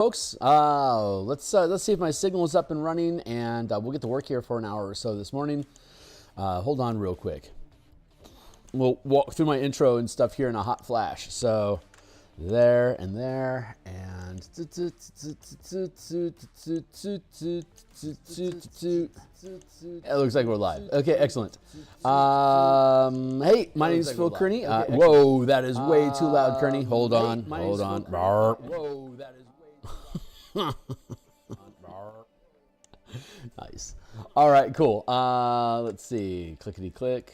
Folks, let's see if my signal is up and running, and we'll get to work here for an hour or so this morning. Hold on real quick. We'll walk through my intro and stuff here in a hot flash. So there and there, and it looks like we're live. Okay, excellent. Hey, my name is Phil Kearney. Whoa, that is way too loud, Kearney. Hold on, hold on. Whoa, that is nice. All right, cool. Let's see. Clickety click.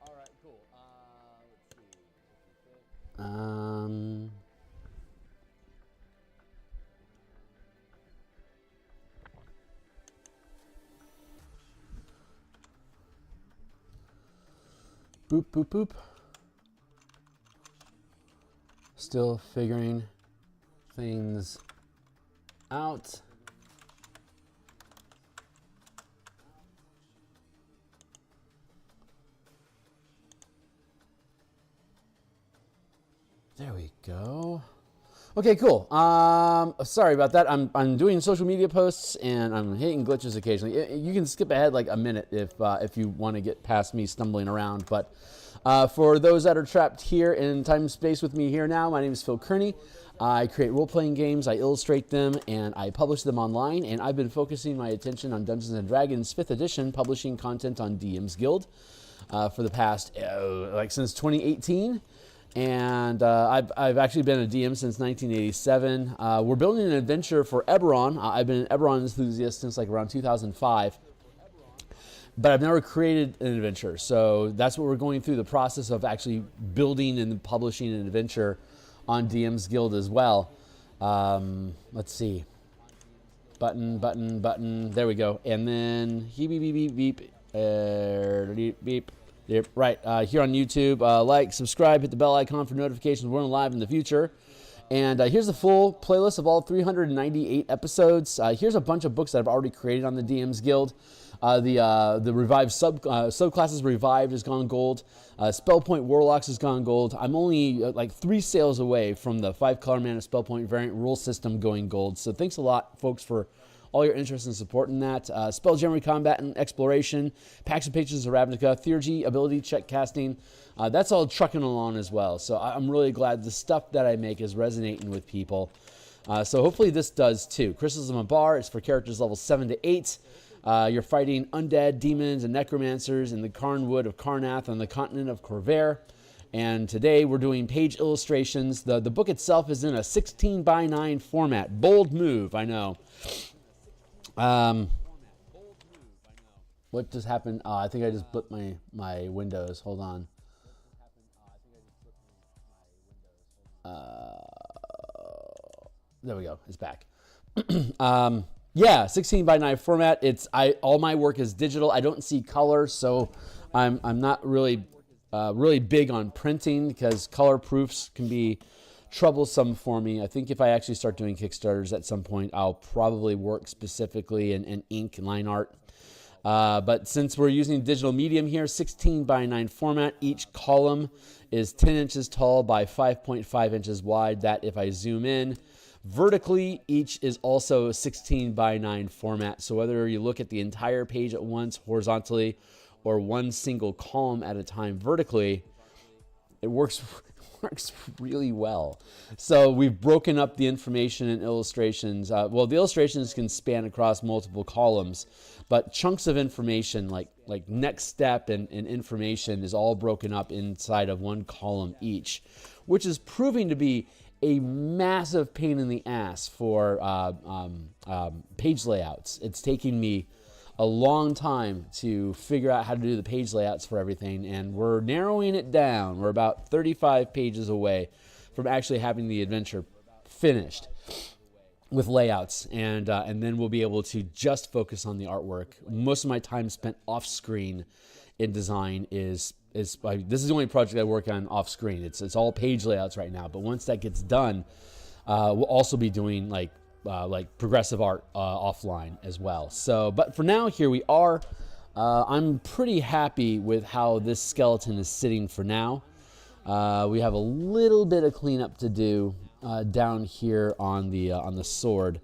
All right, cool. Boop, boop, boop. Still figuring things out. There we go. Okay, cool. Sorry about that. I'm doing social media posts and I'm hitting glitches occasionally. You can skip ahead like a minute if you want to get past me stumbling around. But for those that are trapped here in time and space with me here now, my name is Phil Kearney. I create role-playing games, I illustrate them, and I publish them online. And I've been focusing my attention on Dungeons & Dragons 5th edition, publishing content on DMsGuild for the past, since 2018. And I've actually been a DM since 1987. We're building an adventure for Eberron. I've been an Eberron enthusiast since like around 2005. But I've never created an adventure. So that's what we're going through, the process of actually building and publishing an adventure on DMsGuild as well. Let's see. Button. There we go. And then beep. Beep. Yep, right, here on YouTube, like, subscribe, hit the bell icon for notifications when we're live in the future. And here's the full playlist of all 398 episodes. Here's a bunch of books that I've already created on the DMsGuild. The revived Subclasses Revived has gone gold. Point Warlocks has gone gold. I'm only like 3 sales away from the 5-color mana Spellpoint variant rule system going gold. So thanks a lot, folks, for all your interest and support in that. Spelljammer combat and exploration, Pacts and Pages of Ravnica, Theurgy, ability check casting. That's all trucking along as well. So I'm really glad the stuff that I make is resonating with people. So hopefully this does too. Crystals of Bar, it's for characters levels 7 to 8. You're fighting undead, demons, and necromancers in the Carnwood of Karnath on the continent of Corvair. And today we're doing page illustrations. The book itself is in a 16:9 format. Bold move, I know. What just happened? I think I just blipped my windows. Hold on. There we go. It's back. Yeah, 16:9 format. All my work is digital. I don't see color, so I'm not really big on printing because color proofs can be troublesome for me. I think if I actually start doing Kickstarters at some point, I'll probably work specifically in ink and line art. But since we're using digital medium here, 16:9 format, each column is 10 inches tall by 5.5 inches wide. That if I zoom in vertically, each is also 16:9 format. So whether you look at the entire page at once horizontally or one single column at a time vertically, it works really well. So we've broken up the information and illustrations. Well, the illustrations can span across multiple columns, but chunks of information like next step and information is all broken up inside of one column each, which is proving to be a massive pain in the ass for page layouts. It's taking me a long time to figure out how to do the page layouts for everything, and we're narrowing it down. We're about 35 pages away from actually having the adventure finished with layouts, and then we'll be able to just focus on the artwork. Most of my time spent off screen in design is this is the only project I work on off screen. It's all page layouts right now, but once that gets done, we'll also be doing like progressive art offline as well. So, but for now, here we are. I'm pretty happy with how this skeleton is sitting for now. We have a little bit of cleanup to do. down here on the sword.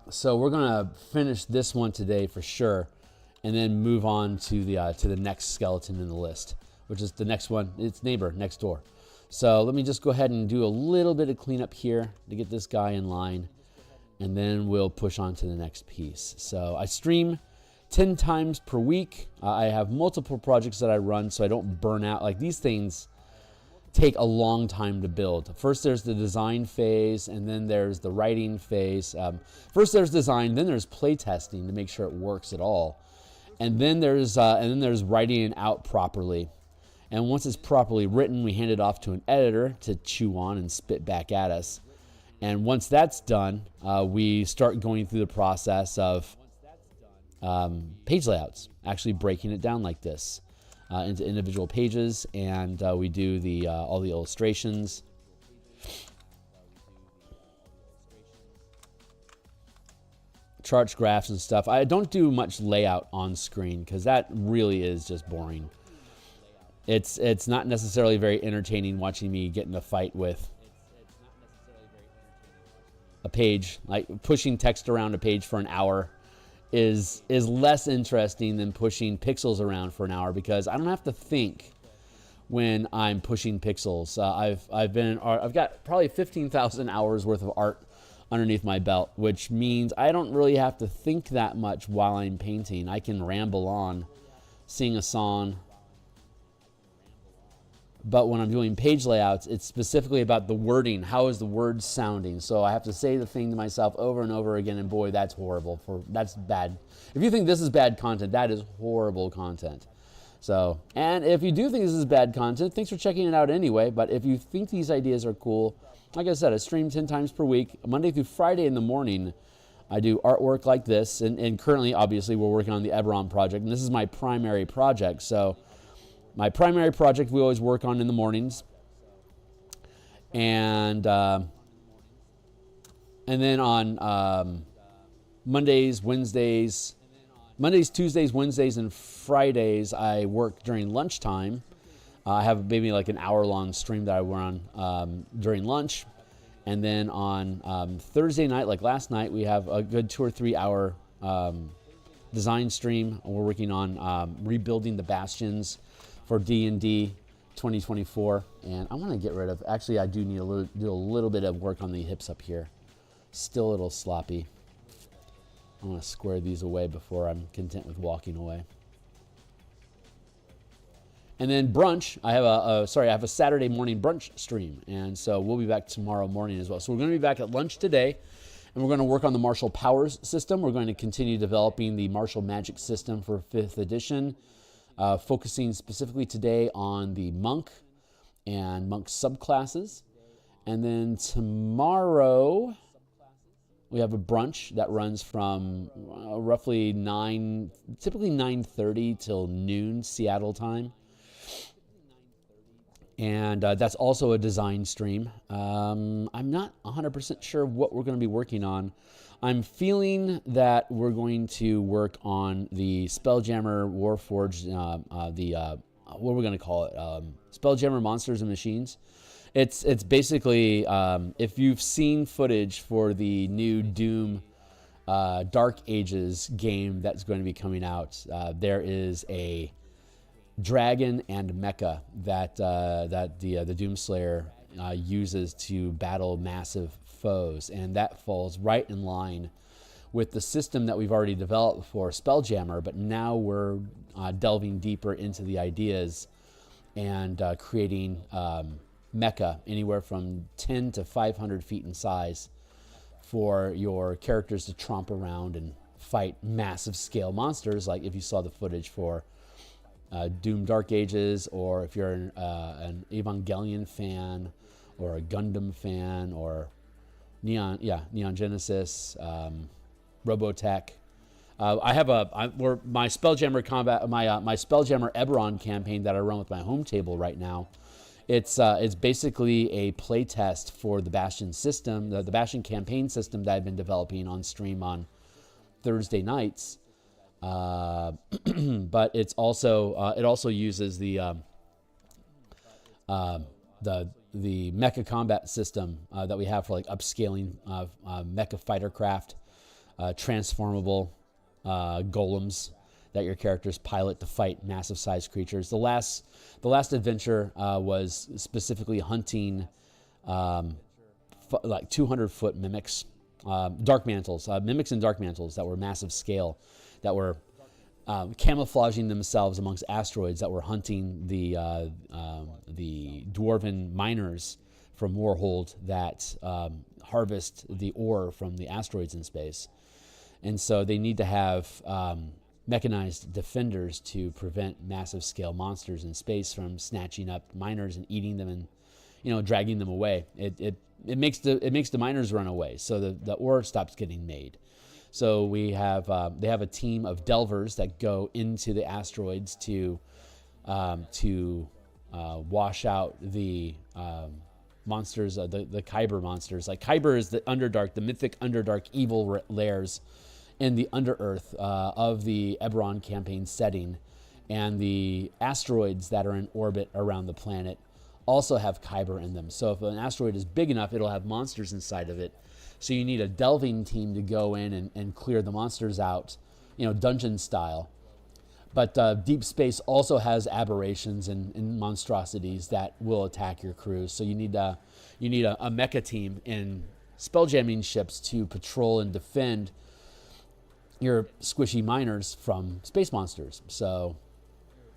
So we're gonna finish this one today for sure, and then move on to the next skeleton in the list, which is the next one. It's neighbor next door. So let me just go ahead and do a little bit of cleanup here to get this guy in line, and then we'll push on to the next piece. So I stream 10 times per week. I have multiple projects that I run so I don't burn out. Like, these things take a long time to build. First there's the design phase, and then there's the writing phase. First there's design, then there's play testing to make sure it works at all. And then there's writing it out properly. And once it's properly written, we hand it off to an editor to chew on and spit back at us. And once that's done, we start going through the process of page layouts, actually breaking it down like this into individual pages, and we do all the illustrations. Charts, graphs, and stuff. I don't do much layout on screen because that really is just boring. It's not necessarily very entertaining watching me get in a fight with a page. Like, pushing text around a page for an hour is less interesting than pushing pixels around for an hour, because I don't have to think when I'm pushing pixels. I've got probably 15,000 hours worth of art underneath my belt, which means I don't really have to think that much while I'm painting. I can ramble on, sing a song. But when I'm doing page layouts, it's specifically about the wording. How is the word sounding? So I have to say the thing to myself over and over again, and boy, that's horrible. That's bad. If you think this is bad content, that is horrible content. So, and if you do think this is bad content, thanks for checking it out anyway. But if you think these ideas are cool, like I said, I stream 10 times per week, Monday through Friday in the morning. I do artwork like this, and currently, obviously, we're working on the Eberron project, and this is my primary project. So my primary project we always work on in the mornings, and then on Mondays, Tuesdays, Wednesdays, and Fridays, I work during lunchtime. I have maybe like an hour-long stream that I run during lunch, and then on Thursday night, like last night, we have a good 2 or 3 hour design stream. We're working on rebuilding the bastions for D&D 2024, and I want to get rid of, actually I do need to do a little bit of work on the hips up here. Still a little sloppy. I want to square these away before I'm content with walking away. And then brunch, I have a Saturday morning brunch stream, and so we'll be back tomorrow morning as well. So we're going to be back at lunch today, and we're going to work on the martial powers system. We're going to continue developing the martial magic system for 5th edition. Focusing specifically today on the monk and monk subclasses. And then tomorrow we have a brunch that runs from roughly typically 9:30 till noon Seattle time. And that's also a design stream. I'm not 100% sure what we're going to be working on. I'm feeling that we're going to work on the Spelljammer Warforged, what we're going to call it, Spelljammer Monsters and Machines. It's basically, if you've seen footage for the new Doom Dark Ages game that's going to be coming out, there is a dragon and mecha that the Doomslayer uses to battle massive foes, and that falls right in line with the system that we've already developed for Spelljammer, but now we're delving deeper into the ideas and creating mecha anywhere from 10 to 500 feet in size for your characters to tromp around and fight massive scale monsters, like if you saw the footage for Doom Dark Ages, or if you're an Evangelion fan or a Gundam fan, or Neon Genesis, Robotech. I have my Spelljammer combat, my Spelljammer Eberron campaign that I run with my home table right now. It's basically a play test for the Bastion system, the Bastion campaign system that I've been developing on stream on Thursday nights. But it's also it also uses the the mecha combat system that we have for like upscaling mecha fighter craft, transformable golems that your characters pilot to fight massive sized creatures. The last adventure was specifically hunting like 200-foot mimics, dark mantles, mimics and dark mantles that were massive scale, that were camouflaging themselves amongst asteroids, that were hunting the dwarven miners from Warhold that harvest the ore from the asteroids in space. And so they need to have mechanized defenders to prevent massive scale monsters in space from snatching up miners and eating them and, you know, dragging them away. It makes the miners run away, so the ore stops getting made. So we have they have a team of delvers that go into the asteroids to wash out the monsters, the Kyber monsters. Like Kyber is the Underdark, the mythic Underdark evil lairs in the Underearth of the Eberron campaign setting, and the asteroids that are in orbit around the planet also have Kyber in them. So if an asteroid is big enough, it'll have monsters inside of it. So you need a delving team to go in and clear the monsters out, you know, dungeon style. But deep space also has aberrations and monstrosities that will attack your crew. So you need a mecha team in spelljamming ships to patrol and defend your squishy miners from space monsters. So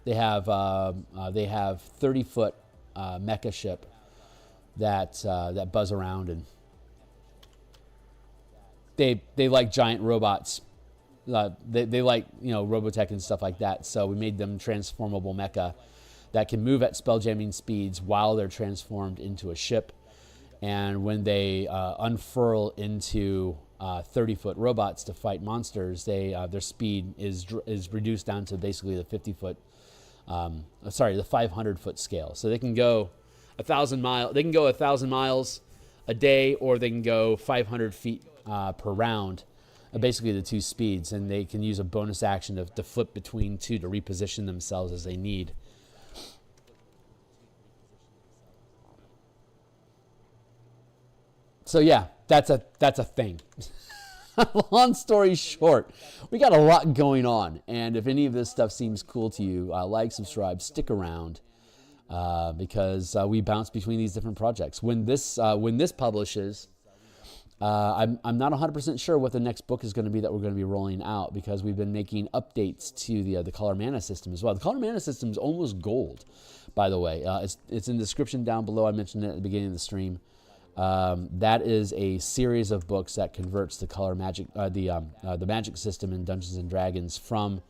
they have 30-foot mecha ship that buzz around, and they like giant robots. They like, you know, Robotech and stuff like that. So we made them transformable mecha that can move at spelljamming speeds while they're transformed into a ship. And when they unfurl into 30-foot robots to fight monsters, their speed is reduced down to basically the 50-foot, the 500-foot scale. So they can go 1,000 miles. They can go 1,000 miles a day, or they can go 500 feet per round. Basically the two speeds, and they can use a bonus action to flip between two to reposition themselves as they need. So yeah, that's a thing. Long story short, we got a lot going on, and if any of this stuff seems cool to you, like, subscribe, stick around, because we bounce between these different projects. When this publishes, I'm not 100% sure what the next book is going to be that we're going to be rolling out, because we've been making updates to the color mana system as well. The color mana system is almost gold, by the way. It's in the description down below. I mentioned it at the beginning of the stream. That is a series of books that converts the color magic, the magic system in Dungeons and Dragons from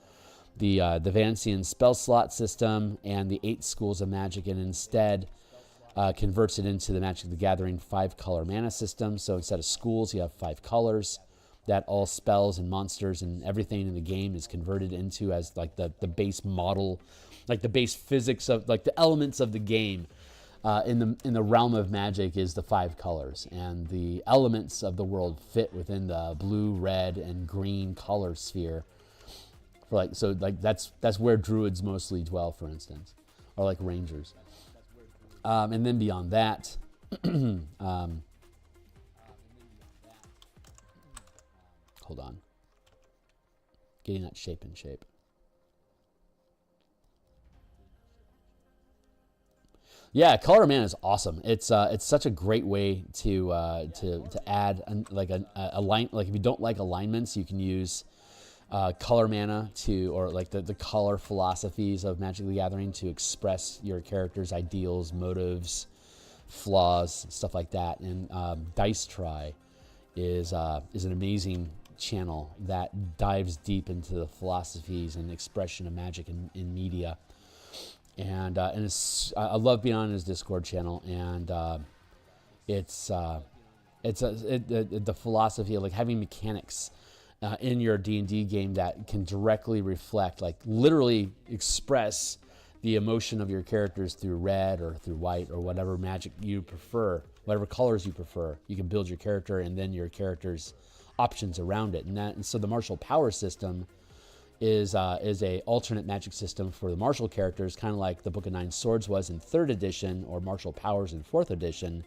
the Vancian spell slot system and the 8 schools of magic, and instead converts it into the Magic the Gathering 5-color mana system. So instead of schools, you have 5 colors that all spells and monsters and everything in the game is converted into as like the base model, like the base physics of like the elements of the game. In the realm of Magic is the 5 colors, and the elements of the world fit within the blue, red, and green color sphere. That's where druids mostly dwell, for instance, or like rangers. And then beyond that, hold on, getting that shape in shape. Yeah, color mana is awesome. It's such a great way to add a line. Like if you don't like alignments, you can use color mana or like the color philosophies of Magic the Gathering to express your character's ideals, motives, flaws, stuff like that. And Dice Try is an amazing channel that dives deep into the philosophies and expression of magic in media. And I love being on his Discord channel, and the philosophy of like having mechanics in your D&D game that can directly reflect, like literally express the emotion of your characters through red or through white or whatever magic you prefer, whatever colors you prefer. You can build your character and then your character's options around it, and so the martial power system is a alternate magic system for the martial characters, kind of like the Book of Nine Swords was in 3rd edition, or Martial Powers in 4th edition.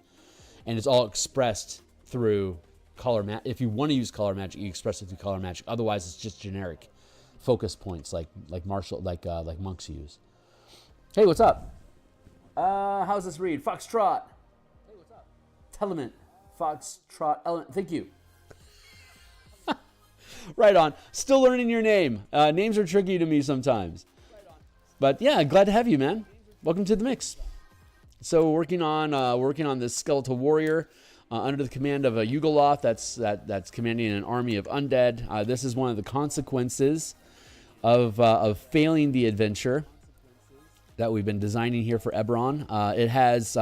And it's all expressed through color magic. If you want to use color magic, you express it through color magic. Otherwise, it's just generic focus points, like monks use. Hey, what's up? How's this read? Foxtrot. Hey, what's up? Telement. Foxtrot Element. Thank you. Right on. Still learning your name. Names are tricky to me sometimes. But yeah, glad to have you, man. Welcome to the mix. So working on this skeletal warrior under the command of a Yugoloth that's commanding an army of undead. This is one of the consequences of failing the adventure that we've been designing here for Eberron. It has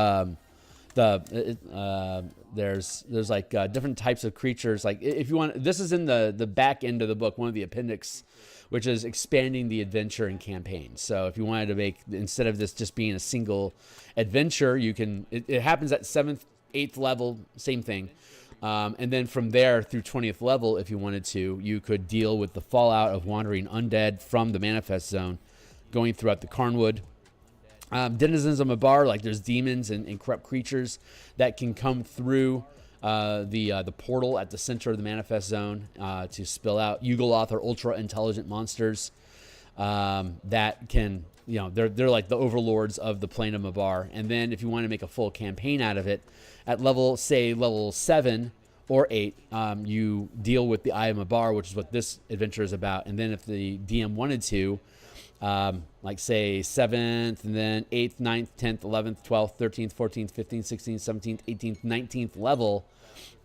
there's like different types of creatures. Like if you want, this is in the back end of the book, one of the appendix, which is expanding the adventure and campaign. So if you wanted to make, instead of this just being a single adventure, you can, it happens at 7th, 8th level, same thing. And then from there through 20th level, if you wanted to, you could deal with the fallout of wandering undead from the manifest zone, going throughout the Carnwood. Denizens of Mabar, like there's demons and corrupt creatures that can come through the portal at the center of the manifest zone to spill out. Yugoloth are ultra intelligent monsters that can, they're like the overlords of the plane of Mabar. And then if you want to make a full campaign out of it, at level 7 or 8, you deal with the Eye of Mabar, which is what this adventure is about. And then if the DM wanted to, like say 7th and then 8th, 9th, 10th, 11th, 12th, 13th, 14th, 15th, 16th, 17th, 18th, 19th level,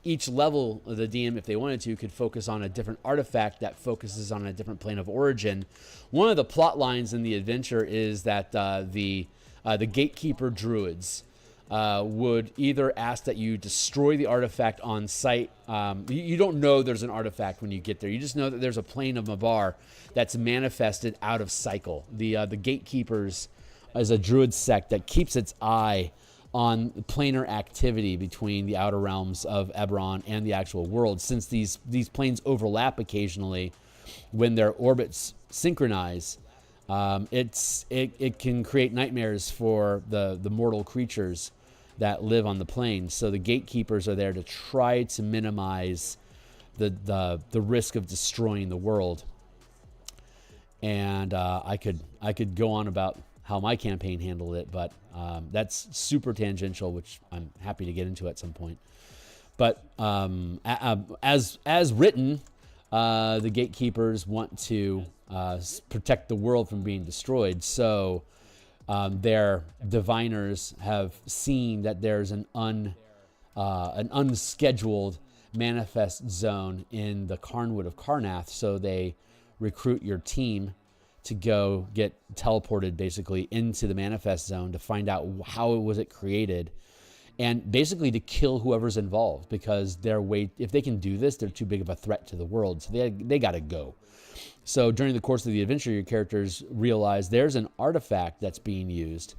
each level of the DM, if they wanted to, could focus on a different artifact that focuses on a different plane of origin. One of the plot lines in the adventure is that the gatekeeper druids would either ask that you destroy the artifact on site. You don't know there's an artifact when you get there. You just know that there's a plane of Mabar that's manifested out of cycle. The gatekeepers is a druid sect that keeps its eye on planar activity between the outer realms of Eberron and the actual world. Since these planes overlap occasionally when their orbits synchronize, it can create nightmares for the mortal creatures that live on the plane. So the gatekeepers are there to try to minimize the risk of destroying the world. And I could go on about how my campaign handled it, but that's super tangential, which I'm happy to get into at some point. But as written, the gatekeepers want to protect the world from being destroyed. So their diviners have seen that there's an unscheduled manifest zone in the Carnwood of Karnath, so they recruit your team to go get teleported basically into the manifest zone to find out how was it created, and basically to kill whoever's involved, because if they can do this, they're too big of a threat to the world, so they got to go. So during the course of the adventure, your characters realize there's an artifact that's being used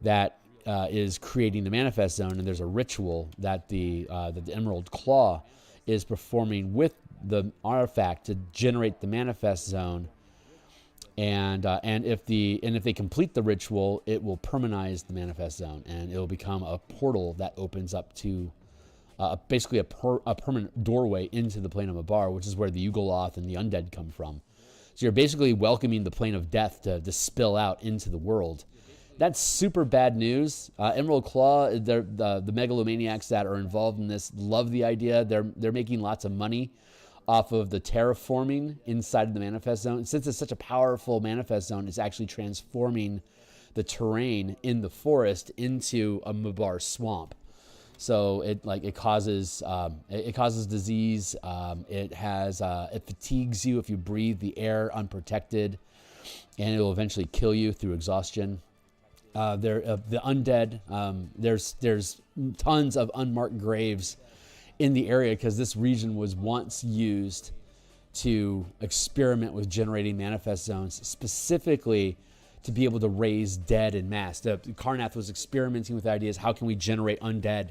that is creating the manifest zone, and there's a ritual that the Emerald Claw is performing with the artifact to generate the manifest zone. And if they complete the ritual, it will permanize the manifest zone, and it will become a portal that opens up to basically a permanent doorway into the plane of Mabar, which is where the Yugoloth and the Undead come from. So you're basically welcoming the plane of death to spill out into the world. That's super bad news. Emerald Claw, the megalomaniacs that are involved in this love the idea. They're making lots of money off of the terraforming inside of the manifest zone. Since it's such a powerful manifest zone, it's actually transforming the terrain in the forest into a Mabar swamp. So it causes disease. It fatigues you if you breathe the air unprotected, and it will eventually kill you through exhaustion. The undead, there's tons of unmarked graves in the area because this region was once used to experiment with generating manifest zones, specifically to be able to raise dead en masse. Karnath was experimenting with ideas, how can we generate undead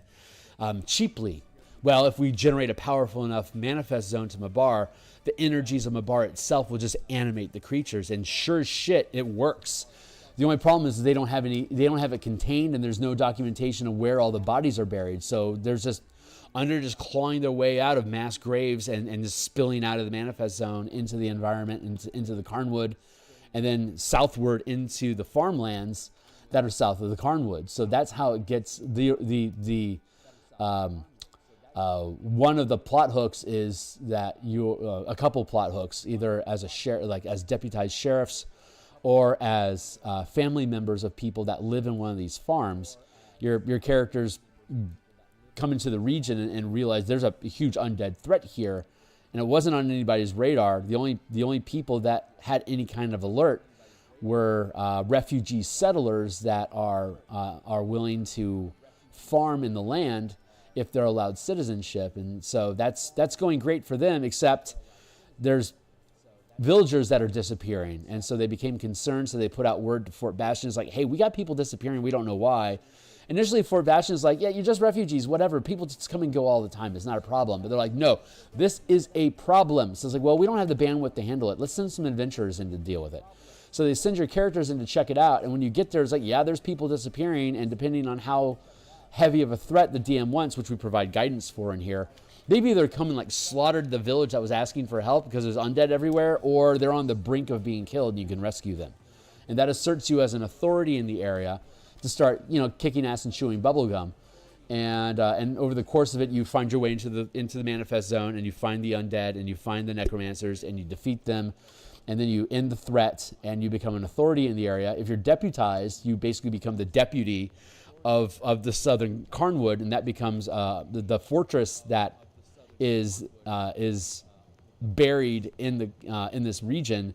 cheaply well, if we generate a powerful enough manifest zone to Mabar, the energies of Mabar itself will just animate the creatures. And sure as shit, it works. The only problem is they don't have it contained, and there's no documentation of where all the bodies are buried. So there's just just clawing their way out of mass graves and just spilling out of the manifest zone into the environment, into the Carnwood, and then southward into the farmlands that are south of the Carnwood. So that's how it gets one of the plot hooks is that a couple plot hooks, either as as deputized sheriffs or as family members of people that live in one of these farms. Your characters come into the region and realize there's a huge undead threat here, and it wasn't on anybody's radar. The only people that had any kind of alert were refugee settlers that are willing to farm in the land if they're allowed citizenship. And so that's going great for them, except there's villagers that are disappearing. And so they became concerned, so they put out word to Fort Bastion. It's like, hey, we got people disappearing, we don't know why. Initially, Fort Bastion is like, yeah, you're just refugees, whatever. People just come and go all the time. It's not a problem. But they're like, no, this is a problem. So it's like, well, we don't have the bandwidth to handle it. Let's send some adventurers in to deal with it. So they send your characters in to check it out. And when you get there, it's like, yeah, there's people disappearing. And depending on how heavy of a threat the DM wants, which we provide guidance for in here, they've either come and like slaughtered the village that was asking for help because there's undead everywhere, or they're on the brink of being killed and you can rescue them. And that asserts you as an authority in the area to start, kicking ass and chewing bubblegum. And over the course of it, you find your way into the manifest zone, and you find the undead, and you find the necromancers, and you defeat them, and then you end the threat, and you become an authority in the area. If you're deputized, you basically become the deputy of the southern Carnwood, and that becomes the fortress that is buried in this region.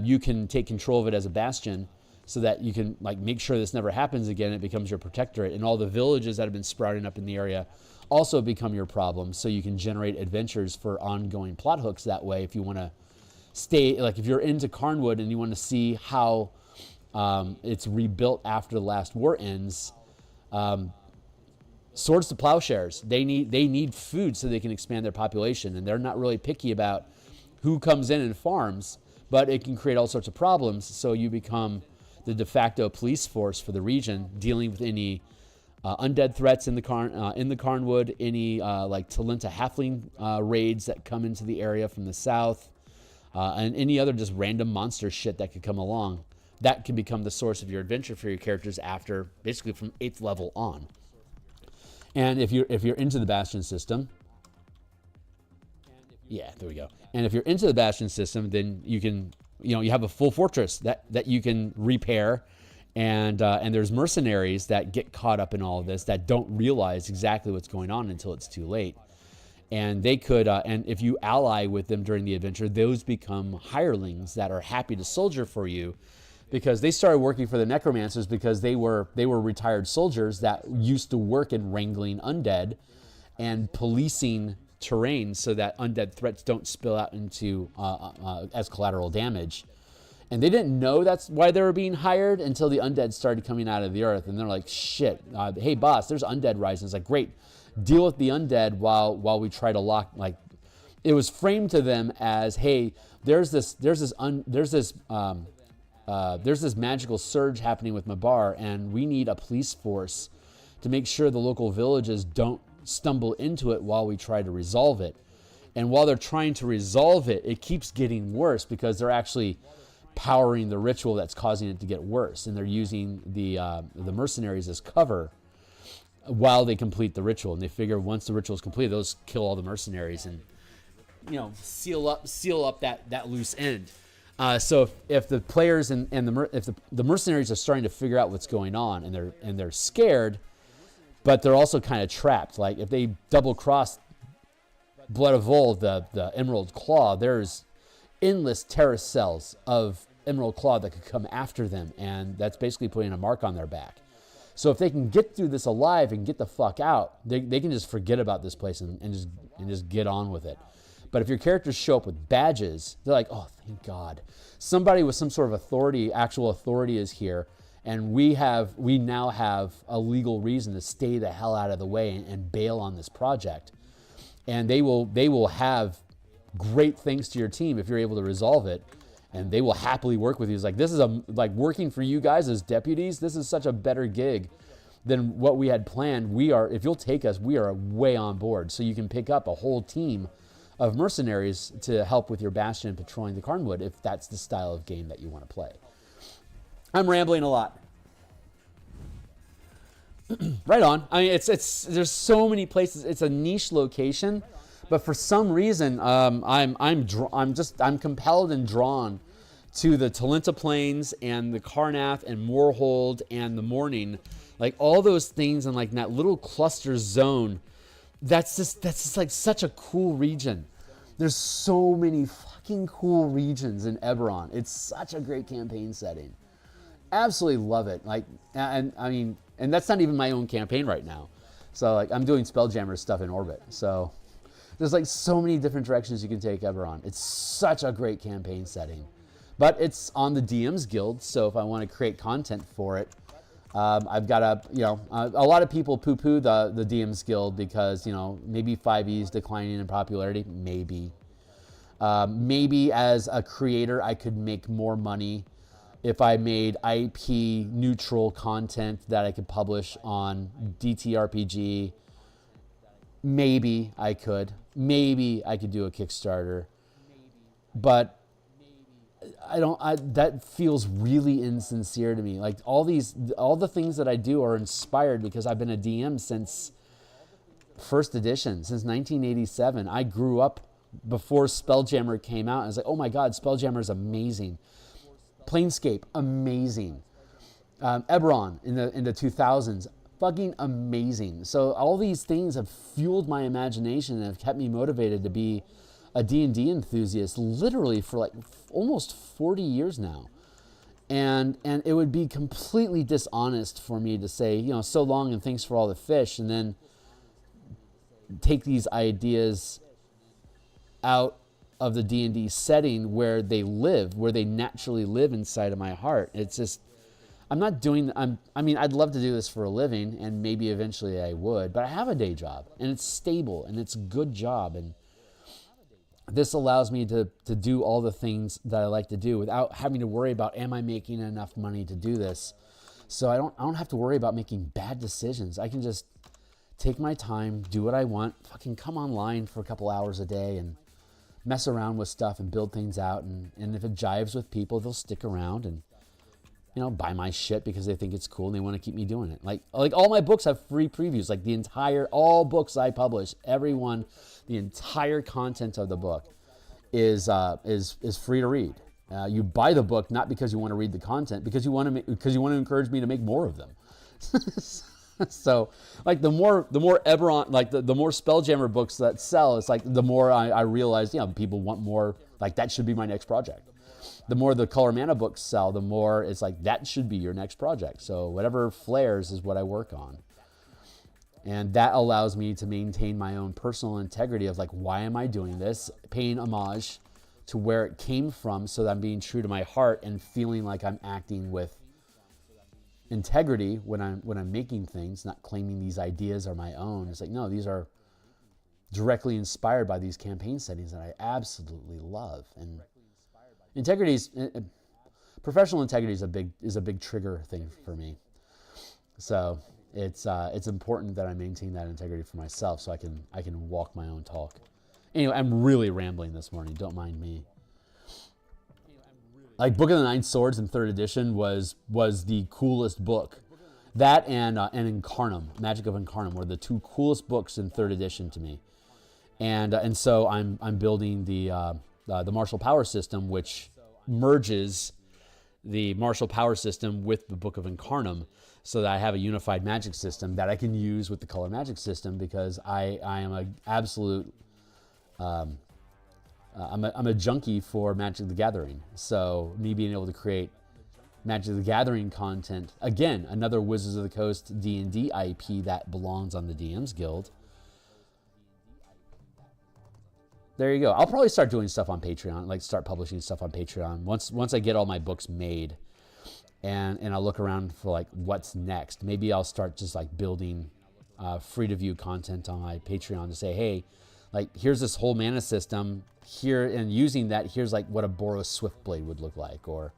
You can take control of it as a bastion, so that you can make sure this never happens again. It becomes your protectorate, and all the villages that have been sprouting up in the area also become your problem. So you can generate adventures for ongoing plot hooks that way. If you want to stay, if you're into Carnwood and you want to see how it's rebuilt after the last war ends, swords to plowshares. They need food so they can expand their population, and they're not really picky about who comes in and farms, but it can create all sorts of problems. So you become the de facto police force for the region, dealing with any undead threats in the Carnwood, any Talenta halfling raids that come into the area from the south, and any other just random monster shit that could come along. That can become the source of your adventure for your characters after, basically from 8th level on. And if you're into the Bastion system, yeah, there we go. And if you're into the Bastion system, then you can, you have a full fortress that you can repair, and there's mercenaries that get caught up in all of this that don't realize exactly what's going on until it's too late. And they could, and if you ally with them during the adventure, those become hirelings that are happy to soldier for you, because they started working for the necromancers because they were retired soldiers that used to work in wrangling undead and policing terrain so that undead threats don't spill out into as collateral damage. And they didn't know that's why they were being hired until the undead started coming out of the earth. And they're like, shit, hey boss, there's undead rising. It's like, great, deal with the undead while we try to lock. It was framed to them as, hey, there's this magical surge happening with Mabar, and we need a police force to make sure the local villages don't stumble into it while we try to resolve it. And while they're trying to resolve it, it keeps getting worse because they're actually powering the ritual that's causing it to get worse, and they're using the mercenaries as cover while they complete the ritual. And they figure once the ritual is complete, those kill all the mercenaries and seal up that loose end. So if the players and the mercenaries are starting to figure out what's going on, and they're scared, but they're also kind of trapped. Like if they double cross Blood of Vol, the Emerald Claw, there's endless terrace cells of Emerald Claw that could come after them, and that's basically putting a mark on their back. So if they can get through this alive and get the fuck out, they can just forget about this place and just get on with it. But if your characters show up with badges, they're like, oh, thank God. Somebody with some sort of authority, actual authority is here, And we now have a legal reason to stay the hell out of the way and bail on this project. And they will have great things to your team if you're able to resolve it, and they will happily work with you. It's like, this is like working for you guys as deputies. This is such a better gig than what we had planned. If you'll take us, we are way on board. So you can pick up a whole team of mercenaries to help with your bastion patrolling the Carnwood if that's the style of game that you want to play. I'm rambling a lot. Right on. I mean, there's so many places. It's a niche location, but for some reason, I'm compelled and drawn to the Talenta Plains and the Karnath and Moorhold and the Morning, like all those things in like that little cluster zone. That's just like such a cool region. There's so many fucking cool regions in Eberron. It's such a great campaign setting. Absolutely love it. Like, and I mean, and that's not even my own campaign right now. So like, I'm doing Spelljammer stuff in Orbit. So there's like so many different directions you can take Eberron. It's such a great campaign setting, but it's on the DMsGuild. So if I want to create content for it, I've got a lot of people poo-poo the DMsGuild because, maybe 5e is declining in popularity. Maybe as a creator, I could make more money if I made IP neutral content that I could publish on ttrpg. Maybe I could do a Kickstarter, but that feels really insincere to me. Like all the things that I do are inspired because I've been a DM since first edition, since 1987. I grew up before Spelljammer came out. I was like, oh my God, Spelljammer is amazing. Planescape, amazing. Eberron in the 2000s, fucking amazing. So all these things have fueled my imagination and have kept me motivated to be a D&D enthusiast literally for like almost 40 years now. And it would be completely dishonest for me to say, so long and thanks for all the fish, and then take these ideas out of the D&D setting where they naturally live inside of my heart. It's just, I'm not doing, I'd love to do this for a living, and maybe eventually I would, but I have a day job, and it's stable, and it's a good job, and this allows me to do all the things that I like to do without having to worry about, am I making enough money to do this? So I don't have to worry about making bad decisions. I can just take my time, do what I want, fucking come online for a couple hours a day and mess around with stuff and build things out. And if it jives with people, they'll stick around and, buy my shit because they think it's cool and they want to keep me doing it. Like all my books have free previews. Like all books I publish, everyone, the entire content of the book is free to read. You buy the book not because you want to read the content, because you want to encourage me to make more of them. So, like the more Eberron, like the more Spelljammer books that sell, it's like the more I realize, people want more. Like that should be my next project. The more the Color Mana books sell, the more it's like that should be your next project. So whatever flares is what I work on. And that allows me to maintain my own personal integrity of like, why am I doing this? Paying homage to where it came from so that I'm being true to my heart and feeling like I'm acting with integrity when I'm making things, not claiming these ideas are my own. It's like, no, these are directly inspired by these campaign settings that I absolutely love. And professional integrity is a big trigger thing for me. So it's important that I maintain that integrity for myself so I can walk my own talk. Anyway, I'm really rambling this morning. Don't mind me. Like Book of the Nine Swords in 3rd edition was the coolest book. That and Incarnum, Magic of Incarnum, were the two coolest books in 3rd edition to me. And so I'm building the Martial Power System, which merges the Martial Power System with the Book of Incarnum, so that I have a unified magic system that I can use with the color magic system, because I am an absolute I'm a junkie for Magic the Gathering. So me being able to create Magic the Gathering content, again, another Wizards of the Coast D&D IP that belongs on the DMsGuild. There you go. I'll probably start doing stuff on Patreon, like start publishing stuff on Patreon once I get all my books made. and I'll look around for like what's next. Maybe I'll start just like building free to view content on my Patreon to say, hey, like here's this whole mana system here, and using that, here's like what a Boros Swiftblade would look like, or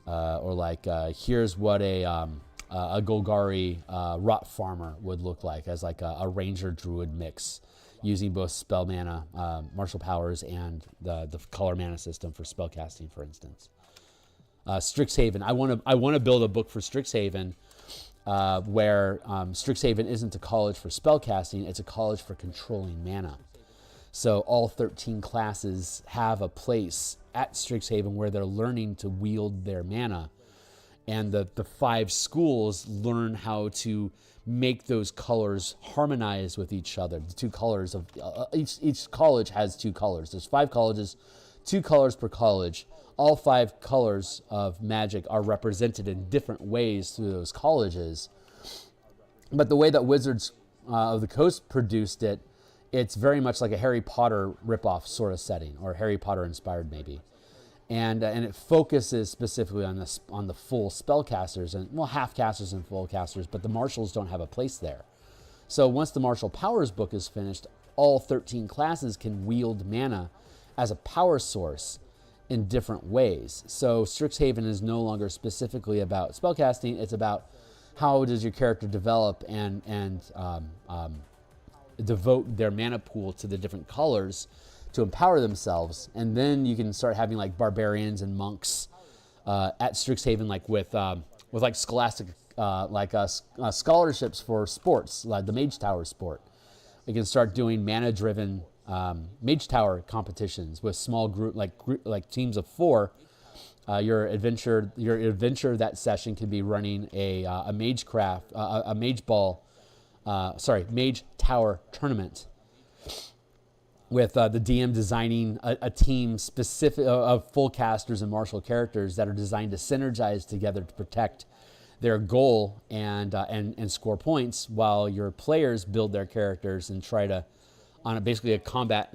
like here's what a Golgari Rot Farmer would look like as like a Ranger Druid mix, using both spell mana, martial powers, and the color mana system for spell casting, for instance. Strixhaven. I want to build a book for Strixhaven where Strixhaven isn't a college for spell casting; it's a college for controlling mana. So all 13 classes have a place at Strixhaven where they're learning to wield their mana, and the 5 schools learn how to make those colors harmonize with each other. The 2 colors of each college has 2 colors. There's 5 colleges, 2 colors per college. All 5 colors of Magic are represented in different ways through those colleges. But the way that Wizards of the Coast produced it, it's very much like a Harry Potter ripoff sort of setting, or Harry Potter inspired maybe. And it focuses specifically on the full spellcasters, and well, half casters and full casters, but the marshals don't have a place there. So once the Martial Powers book is finished, all 13 classes can wield mana as a power source in different ways. So Strixhaven is no longer specifically about spellcasting; it's about how does your character develop and devote their mana pool to the different colors to empower themselves. And then you can start having like barbarians and monks at Strixhaven, like with like scholastic scholarships for sports, like the Mage Tower sport. We can start doing mana driven Mage Tower competitions with small like teams of 4. Your adventure that session can be running a Mage Tower tournament, with the DM designing a team specific of full casters and martial characters that are designed to synergize together to protect their goal and score points, while your players build their characters and try to, on basically a combat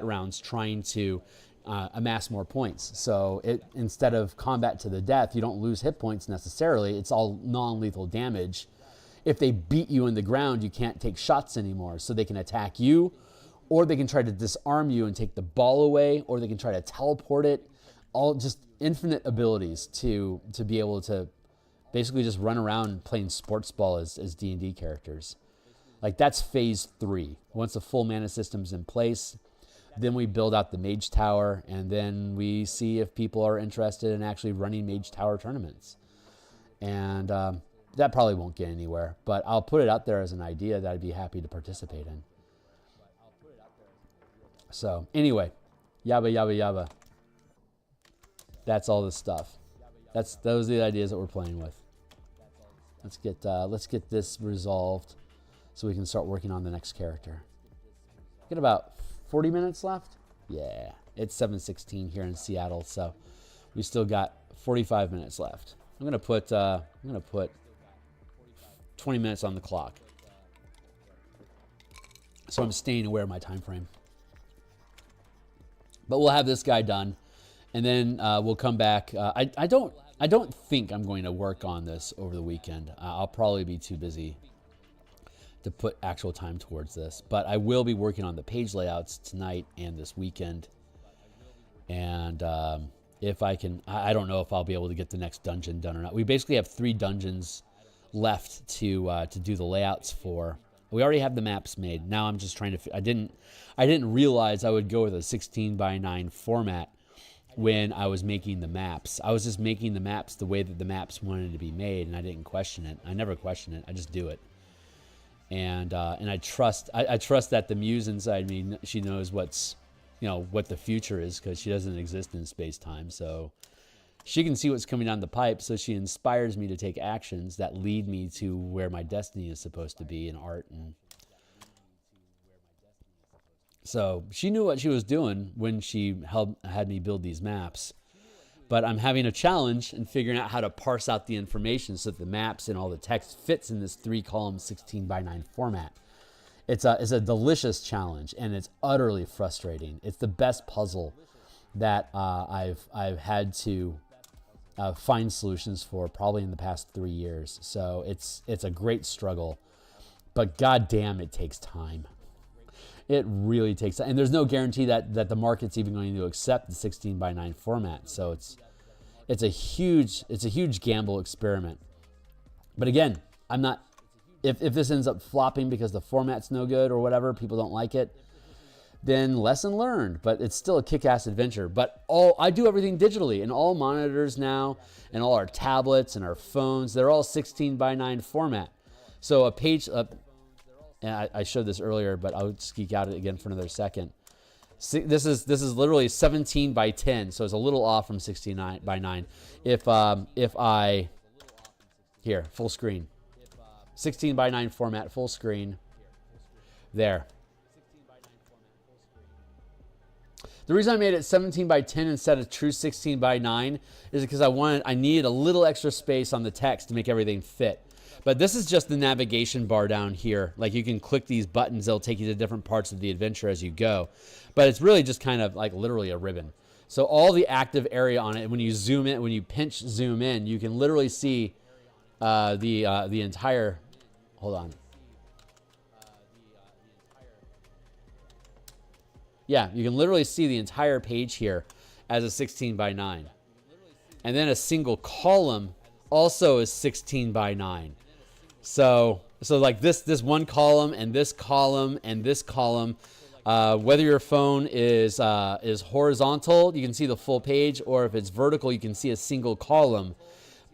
rounds, trying to amass more points. So instead of combat to the death, you don't lose hit points necessarily. It's all non-lethal damage. If they beat you in the ground, you can't take shots anymore. So they can attack you, or they can try to disarm you and take the ball away, or they can try to teleport it. All just infinite abilities to be able to basically just run around playing sports ball as D&D characters. Like, that's phase 3. Once the full mana system's in place, then we build out the Mage Tower, and then we see if people are interested in actually running Mage Tower tournaments. And that probably won't get anywhere, but I'll put it out there as an idea that I'd be happy to participate in. So anyway, yabba yabba yabba. That's all this stuff. Those are the ideas that we're playing with. Let's get this resolved so we can start working on the next character. Got about 40 minutes left. Yeah, it's 7:16 here in Seattle, so we still got 45 minutes left. I'm gonna put 20 minutes on the clock, so I'm staying aware of my time frame. But we'll have this guy done, and then we'll come back. I don't think I'm going to work on this over the weekend. I'll probably be too busy to put actual time towards this. But I will be working on the page layouts tonight and this weekend. And if I can, I don't know if I'll be able to get the next dungeon done or not. We basically have 3 dungeons left to do the layouts for. We already have the maps made. Now I'm just trying to. I didn't realize I would go with a 16:9 format when I was making the maps. I was just making the maps the way that the maps wanted to be made, and I didn't question it. I never question it. I just do it. And I trust that the muse inside me, she knows what the future is, because she doesn't exist in space time. So she can see what's coming down the pipe, so she inspires me to take actions that lead me to where my destiny is supposed to be in art. And so she knew what she was doing when she had me build these maps. But I'm having a challenge in figuring out how to parse out the information so that the maps and all the text fits in this 3-column 16:9 format. It's a delicious challenge, and it's utterly frustrating. It's the best puzzle that I've had to find solutions for probably in the past 3 years. So it's a great struggle, but goddamn, it takes time. It really takes time, and there's no guarantee that the market's even going to accept the 16:9 format. So it's a huge gamble experiment. But again, I'm not. If this ends up flopping because the format's no good or whatever, people don't like it, then lesson learned. But it's still a kick-ass adventure. But I do everything digitally, and all monitors now, and all our tablets and our phones, they're all 16:9 format. So a page, and I showed this earlier, but I'll just geek out it again for another second. This is literally 17:10, so it's a little off from 16:9. If I here full screen. 16:9 format, full screen. There. The reason I made it 17:10 instead of true 16:9 is because I needed a little extra space on the text to make everything fit. But this is just the navigation bar down here. Like, you can click these buttons, they'll take you to different parts of the adventure as you go. But it's really just kind of like literally a ribbon. So all the active area on it, when you zoom in, when you pinch zoom in, you can literally see the entire. Hold on. Yeah, you can literally see the entire page here as a 16:9. And then a single column also is 16:9. So like this one column and this column and this column, whether your phone is horizontal, you can see the full page, or if it's vertical, you can see a single column.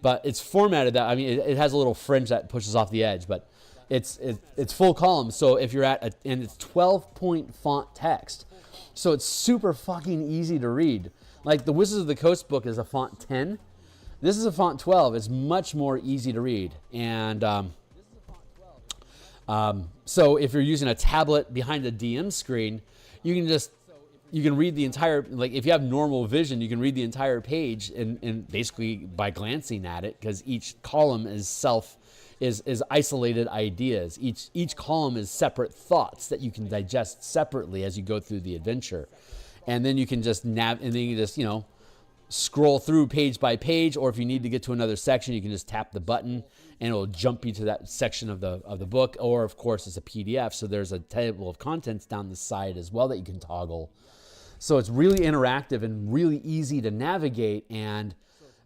But it's formatted that, I mean, it has a little fringe that pushes off the edge, but it's full column. So if you're and it's 12-point font text. So it's super fucking easy to read. Like the Wizards of the Coast book is a font 10. This is a font 12. It's much more easy to read. And so if you're using a tablet behind a DM screen, you can read the entire, like if you have normal vision, you can read the entire page and basically by glancing at it, because each column is isolated ideas. Each column is separate thoughts that you can digest separately as you go through the adventure. And then you can just scroll through page by page, or if you need to get to another section, you can just tap the button and it'll jump you to that section of the book. Or of course it's a PDF, so there's a table of contents down the side as well that you can toggle. So it's really interactive and really easy to navigate and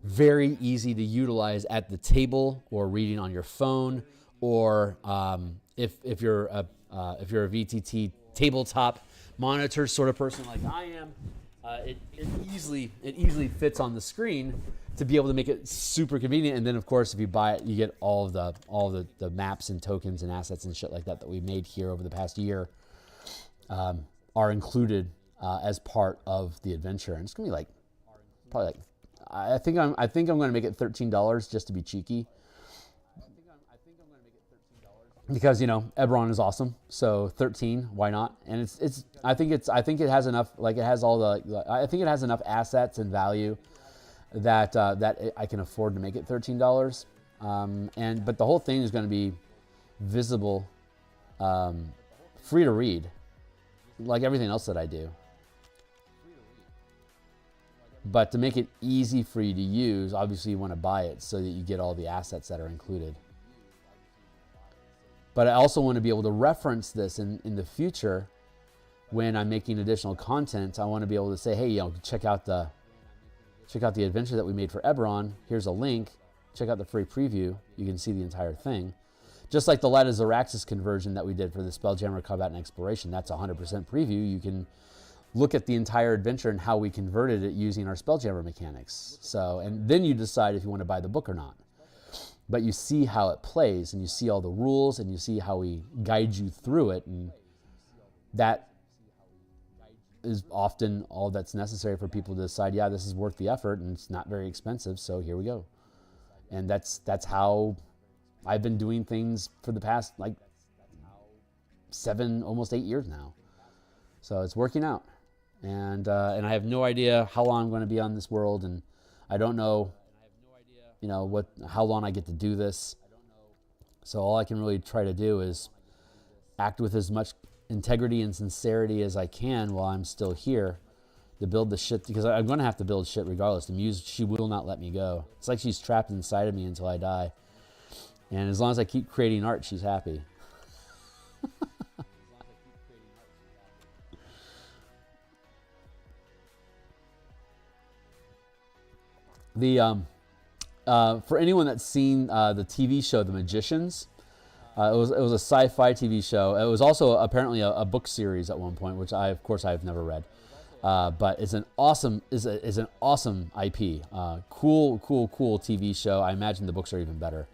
very easy to utilize at the table or reading on your phone, or if you're a VTT tabletop monitor sort of person like I am, it easily fits on the screen to be able to make it super convenient. And then of course, if you buy it, you get all the maps and tokens and assets and shit like that we made here over the past year are included as part of the adventure. And it's gonna be probably I think I'm going to make it $13 just to be cheeky, because Eberron is awesome. So 13, why not? And I think it has enough. Like, it has I think it has enough assets and value that I can afford to make it $13. But the whole thing is going to be visible, free to read, like everything else that I do. But to make it easy for you to use, obviously you want to buy it so that you get all the assets that are included. But I also want to be able to reference this in the future when I'm making additional content. I want to be able to say, hey, check out the adventure that we made for Eberron. Here's a link. Check out the free preview. You can see the entire thing. Just like the Light of Xeraxis conversion that we did for the Spelljammer Combat and Exploration. That's 100% preview. You can look at the entire adventure and how we converted it using our Spelljammer mechanics. So, and then you decide if you want to buy the book or not. But you see how it plays, and you see all the rules, and you see how we guide you through it, and that is often all that's necessary for people to decide, yeah, this is worth the effort, and it's not very expensive, so here we go. And that's how I've been doing things for the past, 7, almost 8 years now. So it's working out. And I have no idea how long I'm going to be on this world, and I don't know, how long I get to do this. So all I can really try to do is act with as much integrity and sincerity as I can while I'm still here, to build the shit, because I'm going to have to build shit regardless. The muse, she will not let me go. It's like she's trapped inside of me until I die. And as long as I keep creating art, she's happy. For anyone that's seen the TV show The Magicians, it was a sci-fi TV show. It was also apparently a book series at one point, which of course I've never read. But it's an awesome IP. Cool TV show. I imagine the books are even better.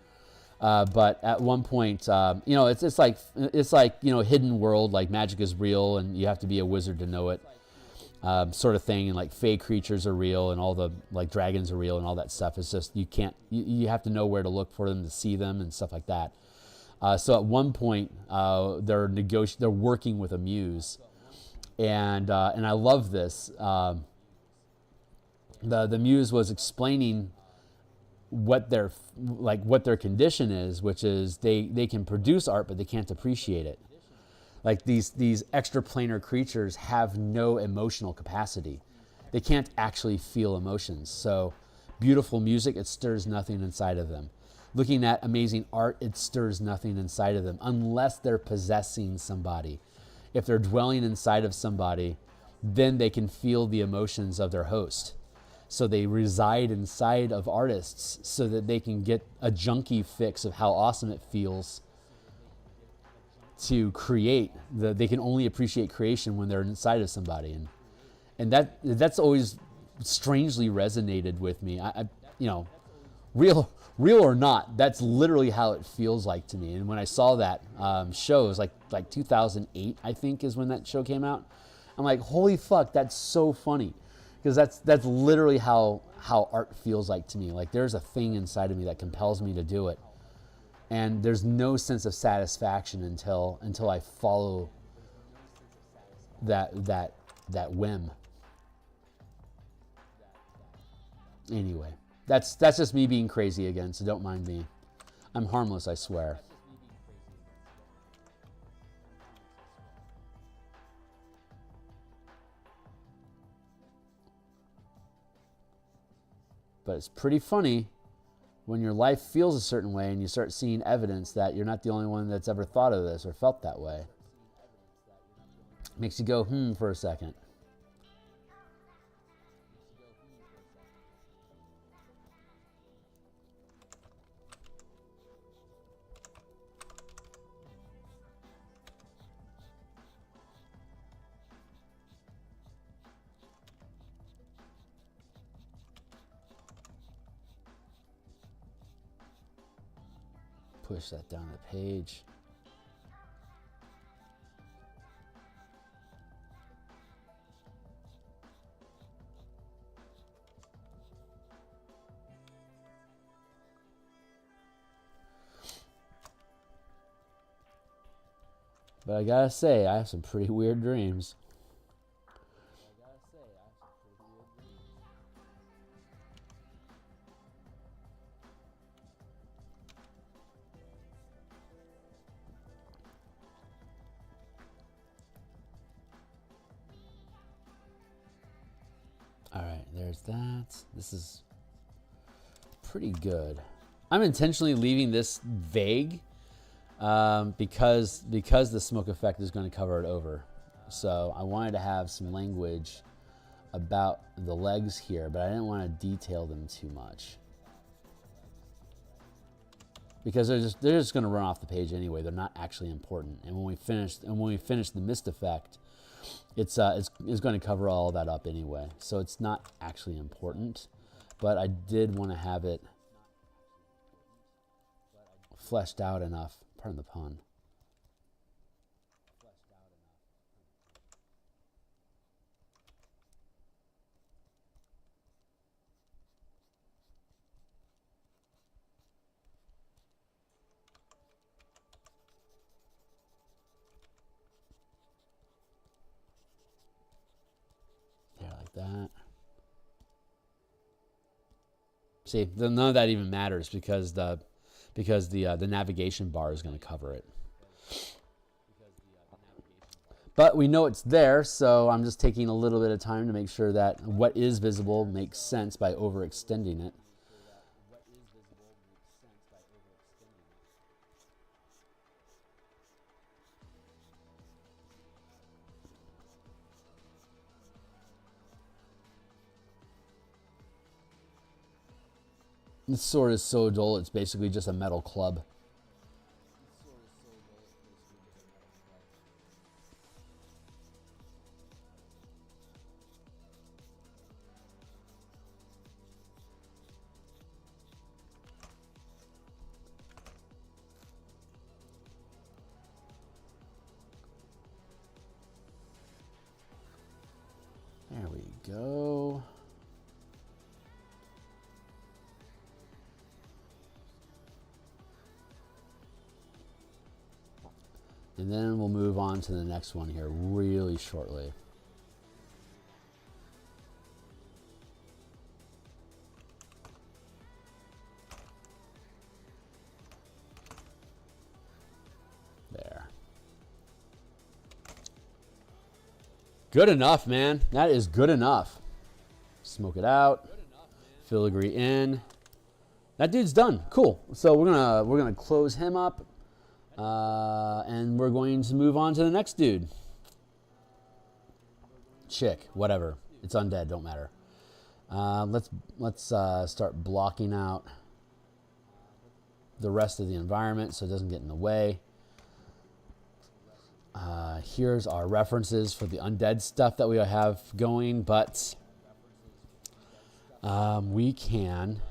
But at one point, it's like hidden world, like magic is real and you have to be a wizard to know it, sort of thing. And like fey creatures are real and all the like dragons are real and all that stuff. It's just you have to know where to look for them to see them and stuff like that. So at one point, they're working with a muse, and I love this. The muse was explaining what their condition is, which is they can produce art but they can't appreciate it. Like these extraplanar creatures have no emotional capacity. They can't actually feel emotions. So beautiful music, it stirs nothing inside of them. Looking at amazing art, it stirs nothing inside of them unless they're possessing somebody. If they're dwelling inside of somebody, then they can feel the emotions of their host. So they reside inside of artists so that they can get a junkie fix of how awesome it feels to create. They can only appreciate creation when they're inside of somebody. And that's always strangely resonated with me. Real or not, that's literally how it feels like to me. And when I saw that show, it was like 2008, I think, is when that show came out. I'm like, holy fuck, that's so funny, because that's literally how art feels like to me. Like there's a thing inside of me that compels me to do it, and there's no sense of satisfaction until I follow that whim. Anyway. That's just me being crazy again, so don't mind me. I'm harmless, I swear. But it's pretty funny when your life feels a certain way and you start seeing evidence that you're not the only one that's ever thought of this or felt that way. Makes you go, for a second. Push that down the page. But I gotta say, I have some pretty weird dreams. All right, there's that. This is pretty good. I'm intentionally leaving this vague because the smoke effect is going to cover it over. So I wanted to have some language about the legs here, but I didn't want to detail them too much, because they're just going to run off the page anyway. They're not actually important. And when we finish the mist effect, it's going to cover all that up anyway. So it's not actually important, but I did want to have it fleshed out enough. Pardon the pun. That. See, none of that even matters because the navigation bar is going to cover it. But we know it's there, so I'm just taking a little bit of time to make sure that what is visible makes sense by overextending it. This sword is so dull, it's basically just a metal club. There we go. And then we'll move on to the next one here really shortly. There. Good enough, man. That is good enough. Smoke it out. Filigree in. That dude's done. Cool. So we're gonna close him up. And we're going to move on to the next dude. Chick, whatever. It's undead, don't matter. Let's start blocking out the rest of the environment so it doesn't get in the way. Here's our references for the undead stuff that we have going, but we can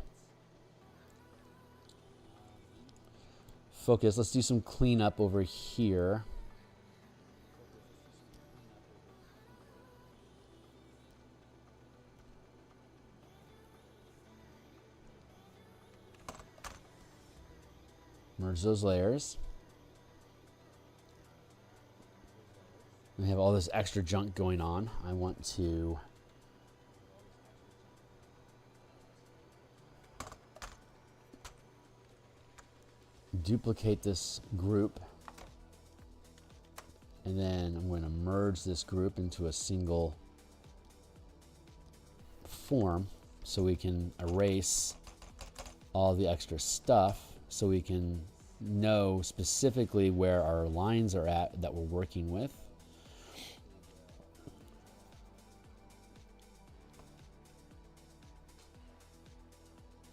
focus. Let's do some cleanup over here. Merge those layers. We have all this extra junk going on. I want to duplicate this group, and then I'm going to merge this group into a single form so we can erase all the extra stuff, so we can know specifically where our lines are at that we're working with.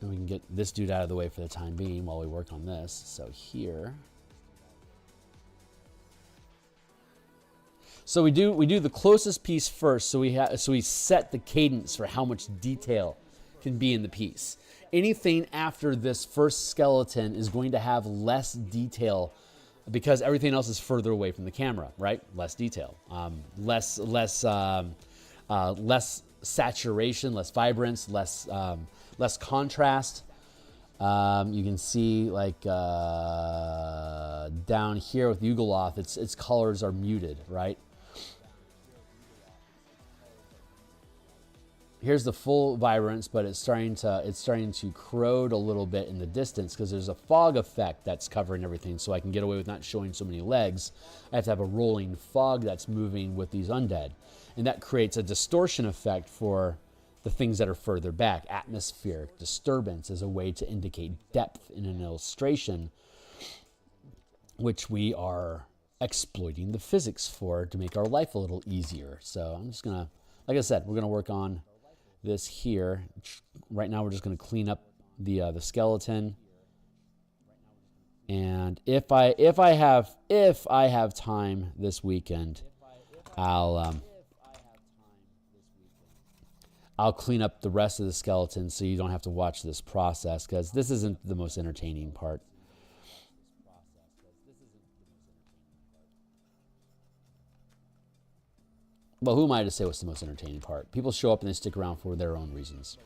And we can get this dude out of the way for the time being while we work on this. So here. So we do the closest piece first. So we set the cadence for how much detail can be in the piece. Anything after this first skeleton is going to have less detail because everything else is further away from the camera, right? Less detail, less saturation, less vibrance, less contrast. You can see like down here with Yugoloth, its colors are muted, right? Here's the full vibrance, but it's starting to corrode a little bit in the distance because there's a fog effect that's covering everything. So I can get away with not showing so many legs. I have to have a rolling fog that's moving with these undead, and that creates a distortion effect for the things that are further back. Atmospheric disturbance is a way to indicate depth in an illustration, which we are exploiting the physics for to make our life a little easier. So I'm just gonna, like I said, we're gonna work on this here. Right now we're just gonna clean up the skeleton. And if I have time this weekend, I'll clean up the rest of the skeleton so you don't have to watch this process, because this isn't the most entertaining part. Well, who am I to say what's the most entertaining part? People show up and they stick around for their own reasons.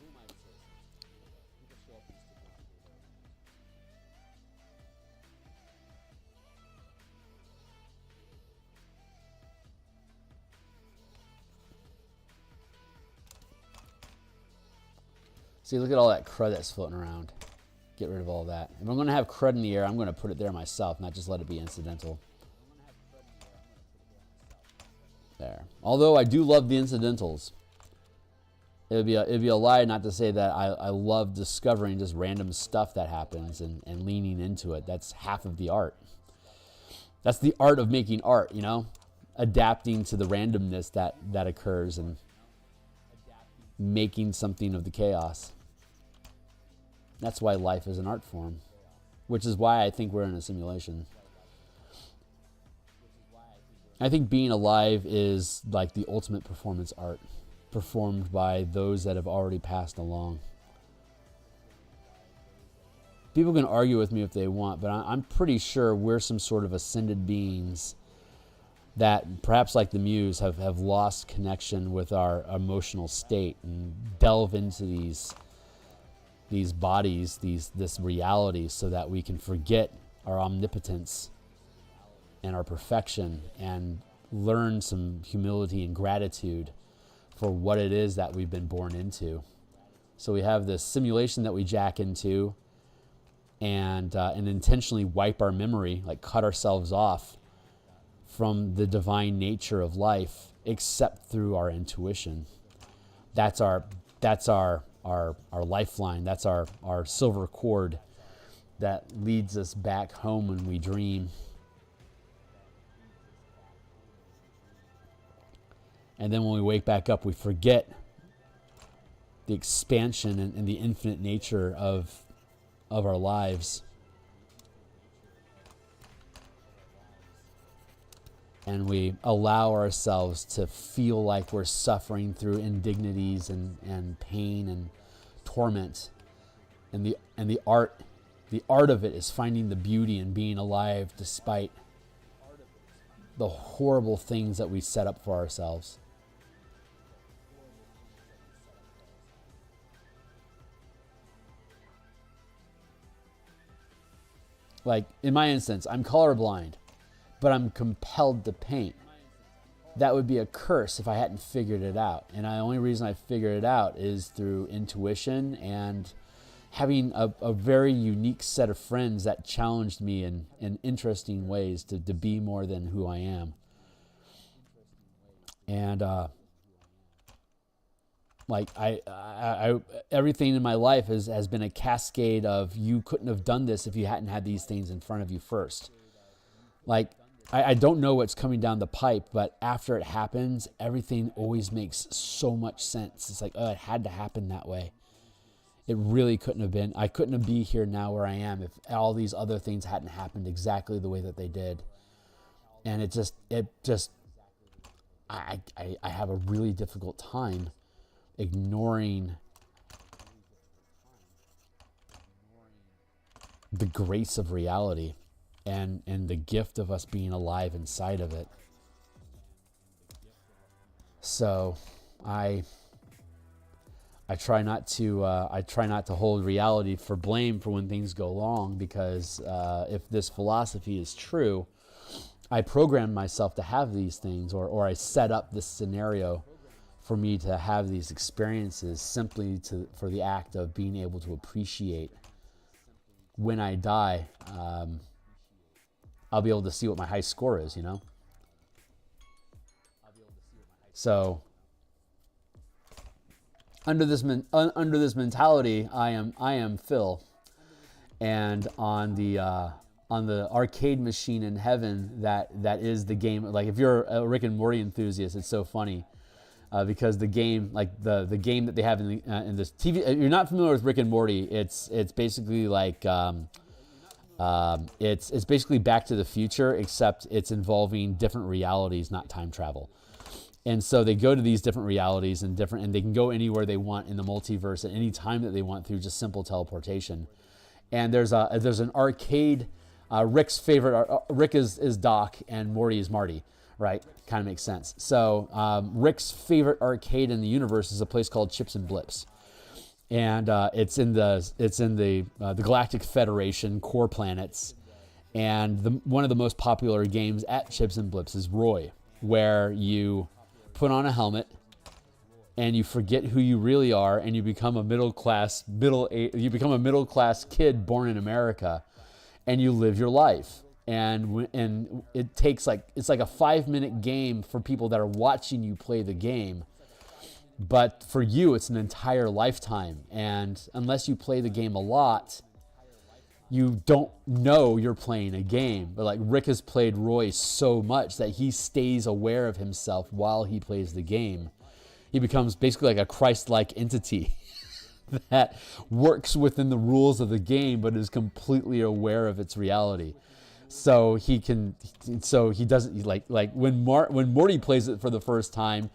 See, look at all that crud that's floating around. Get rid of all that. If I'm going to have crud in the air, I'm going to put it there myself, not just let it be incidental. There. Although I do love the incidentals. It'd be a lie not to say that I love discovering just random stuff that happens and leaning into it. That's half of the art. That's the art of making art, you know? Adapting to the randomness that occurs and making something of the chaos. That's why life is an art form, which is why I think we're in a simulation. I think being alive is like the ultimate performance art, performed by those that have already passed along. People can argue with me if they want, but I'm pretty sure we're some sort of ascended beings that, perhaps like the Muse, have lost connection with our emotional state and delve into these bodies, this reality, so that we can forget our omnipotence and our perfection and learn some humility and gratitude for what it is that we've been born into. So we have this simulation that we jack into and intentionally wipe our memory, like cut ourselves off from the divine nature of life, except through our intuition. That's our lifeline. That's our silver cord that leads us back home when we dream. And then when we wake back up, we forget the expansion and the infinite nature of our lives. And we allow ourselves to feel like we're suffering through indignities and pain and torment. And the art of it is finding the beauty in being alive despite the horrible things that we set up for ourselves. Like, in my instance, I'm colorblind, but I'm compelled to paint. That would be a curse if I hadn't figured it out. And the only reason I figured it out is through intuition and having a very unique set of friends that challenged me in interesting ways to be more than who I am. And like I everything in my life has been a cascade of, you couldn't have done this if you hadn't had these things in front of you first. Like, I don't know what's coming down the pipe, but after it happens, everything always makes so much sense. It's like, oh, it had to happen that way. It really couldn't have been. I couldn't be here now where I am if all these other things hadn't happened exactly the way that they did. And I have a really difficult time ignoring the grace of reality and the gift of us being alive inside of it. So I try not to hold reality for blame for when things go wrong, because if this philosophy is true, I program myself to have these things, or I set up this scenario for me to have these experiences simply for the act of being able to appreciate when I die. I'll be able to see what my high score is, you know? So under this mentality, I am Phil, and on the arcade machine in heaven, that is the game. Like, if you're a Rick and Morty enthusiast, it's so funny because the game, like the game that they have in this TV. If you're not familiar with Rick and Morty, it's basically like it's basically Back to the Future, except it's involving different realities, not time travel. And so they go to these different realities and they can go anywhere they want in the multiverse at any time that they want through just simple teleportation. And there's an arcade. Rick's favorite. Rick is Doc and Morty is Marty, right? Kind of makes sense. So Rick's favorite arcade in the universe is a place called Chips and Blips, and it's in the Galactic Federation core planets. And one of the most popular games at Chips and Blips is Roy, where you put on a helmet and you forget who you really are, and you become a middle class kid born in America, and you live your life. and it takes it's like a 5-minute game for people that are watching you play the game, but for you it's an entire lifetime. And unless you play the game a lot, you don't know you're playing a game. But like Rick has played Roy so much that he stays aware of himself while he plays the game. He becomes basically like a Christ-like entity that works within the rules of the game, but is completely aware of its reality. So he doesn't like when Morty plays it for the first time,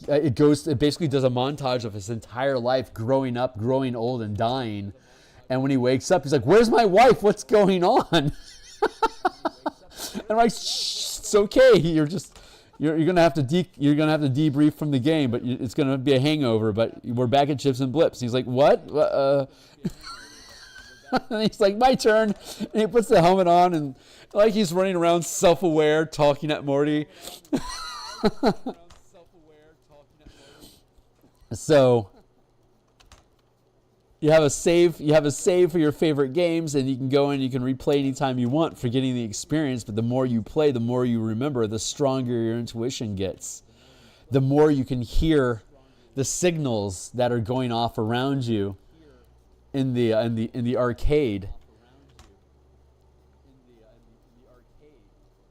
it basically does a montage of his entire life growing up, growing old, and dying. And when he wakes up, he's like, "Where's my wife? What's going on?" And I'm like, "Shh, it's okay. You're gonna have to debrief from the game, but it's gonna be a hangover. But we're back at Chips and Blips." And he's like, "What?" And he's like, "My turn." And he puts the helmet on, and like he's running around self-aware, talking at Morty. So you have a save for your favorite games, and you can go in, you can replay anytime you want, forgetting the experience. But the more you play, the more you remember, the stronger your intuition gets. The more you can hear the signals that are going off around you in the arcade.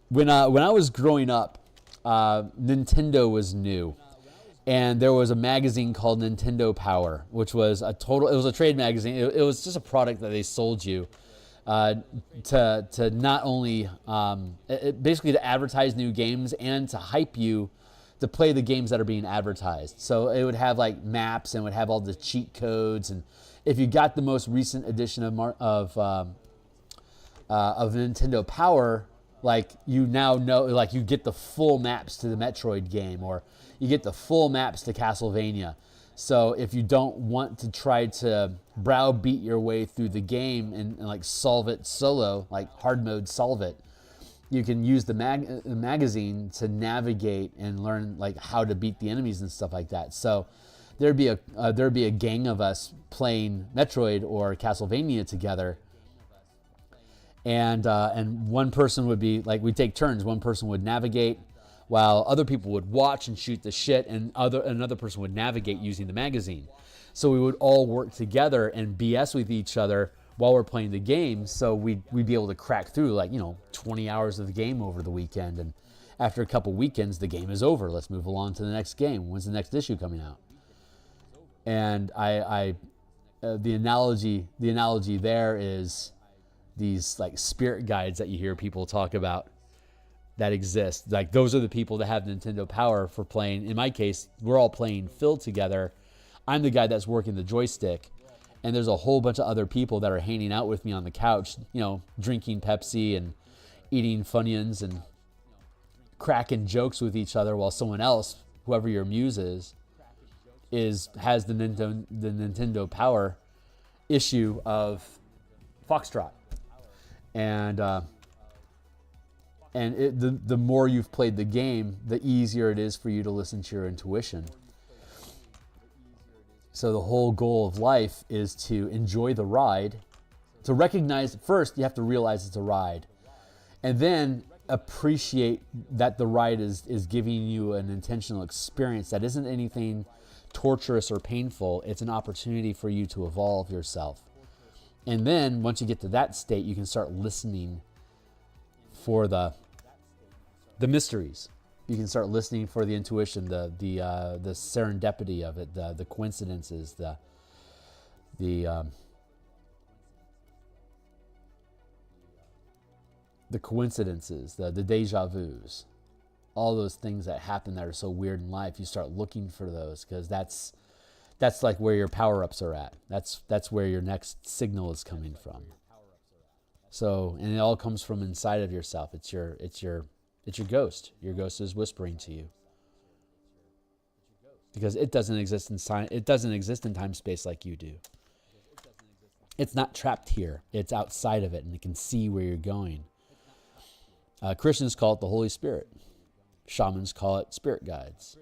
When I was growing up, Nintendo was new. And there was a magazine called Nintendo Power, which was it was a trade magazine. It was just a product that they sold you to not only, basically to advertise new games and to hype you to play the games that are being advertised. So it would have like maps and would have all the cheat codes. And if you got the most recent edition of Nintendo Power, like you now know, like you get the full maps to the Metroid game, or you get the full maps to Castlevania. So if you don't want to try to browbeat your way through the game and like solve it solo, like hard mode solve it, you can use the magazine to navigate and learn like how to beat the enemies and stuff like that. So there'd be a gang of us playing Metroid or Castlevania together. And one person would be like, we'd take turns. One person would navigate while other people would watch and shoot the shit, and another person would navigate using the magazine. So we would all work together and BS with each other while we're playing the game. So we'd be able to crack through 20 hours of the game over the weekend. And after a couple weekends, the game is over. Let's move along to the next game. When's the next issue coming out? And the analogy there is these like spirit guides that you hear people talk about that exist. Like those are the people that have Nintendo Power for playing. In my case, we're all playing Phil together. I'm the guy that's working the joystick, and there's a whole bunch of other people that are hanging out with me on the couch, drinking Pepsi and eating Funyuns and cracking jokes with each other, while someone else, whoever your muse has the Nintendo Power issue of Foxtrot. And the more you've played the game, the easier it is for you to listen to your intuition. So the whole goal of life is to enjoy the ride. To recognize, first you have to realize it's a ride, and then appreciate that the ride is giving you an intentional experience that isn't anything torturous or painful. It's an opportunity for you to evolve yourself. And then once you get to that state, you can start listening for the mysteries. You can start listening for the intuition, the serendipity of it, the coincidences, the coincidences, the deja vus, all those things that happen that are so weird in life. You start looking for those, because that's like where your power-ups are at. That's where your next signal is coming from. So, and it all comes from inside of yourself. It's your ghost. Your ghost is whispering to you, because it doesn't exist in time space like you do. It's not trapped here. It's outside of it, and it can see where you're going. Christians call it the Holy Spirit. Shamans call it spirit guides.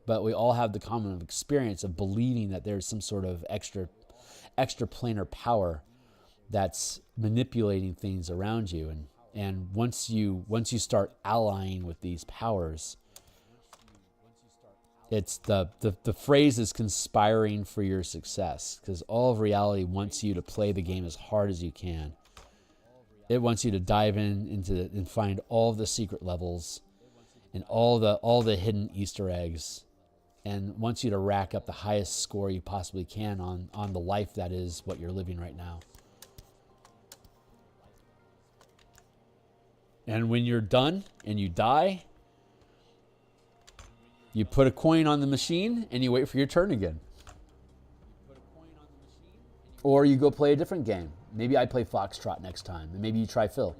But we all have the common experience of believing that there's some sort of extra planar power that's manipulating things around you. And And once you start allying with these powers, it's the phrase is conspiring for your success, because all of reality wants you to play the game as hard as you can. It wants you to dive into and find all the secret levels and all the hidden Easter eggs, and wants you to rack up the highest score you possibly can on the life that is what you're living right now. And when you're done and you die, you put a coin on the machine and you wait for your turn again. Or you go play a different game. Maybe I play Foxtrot next time, and maybe you try Phil.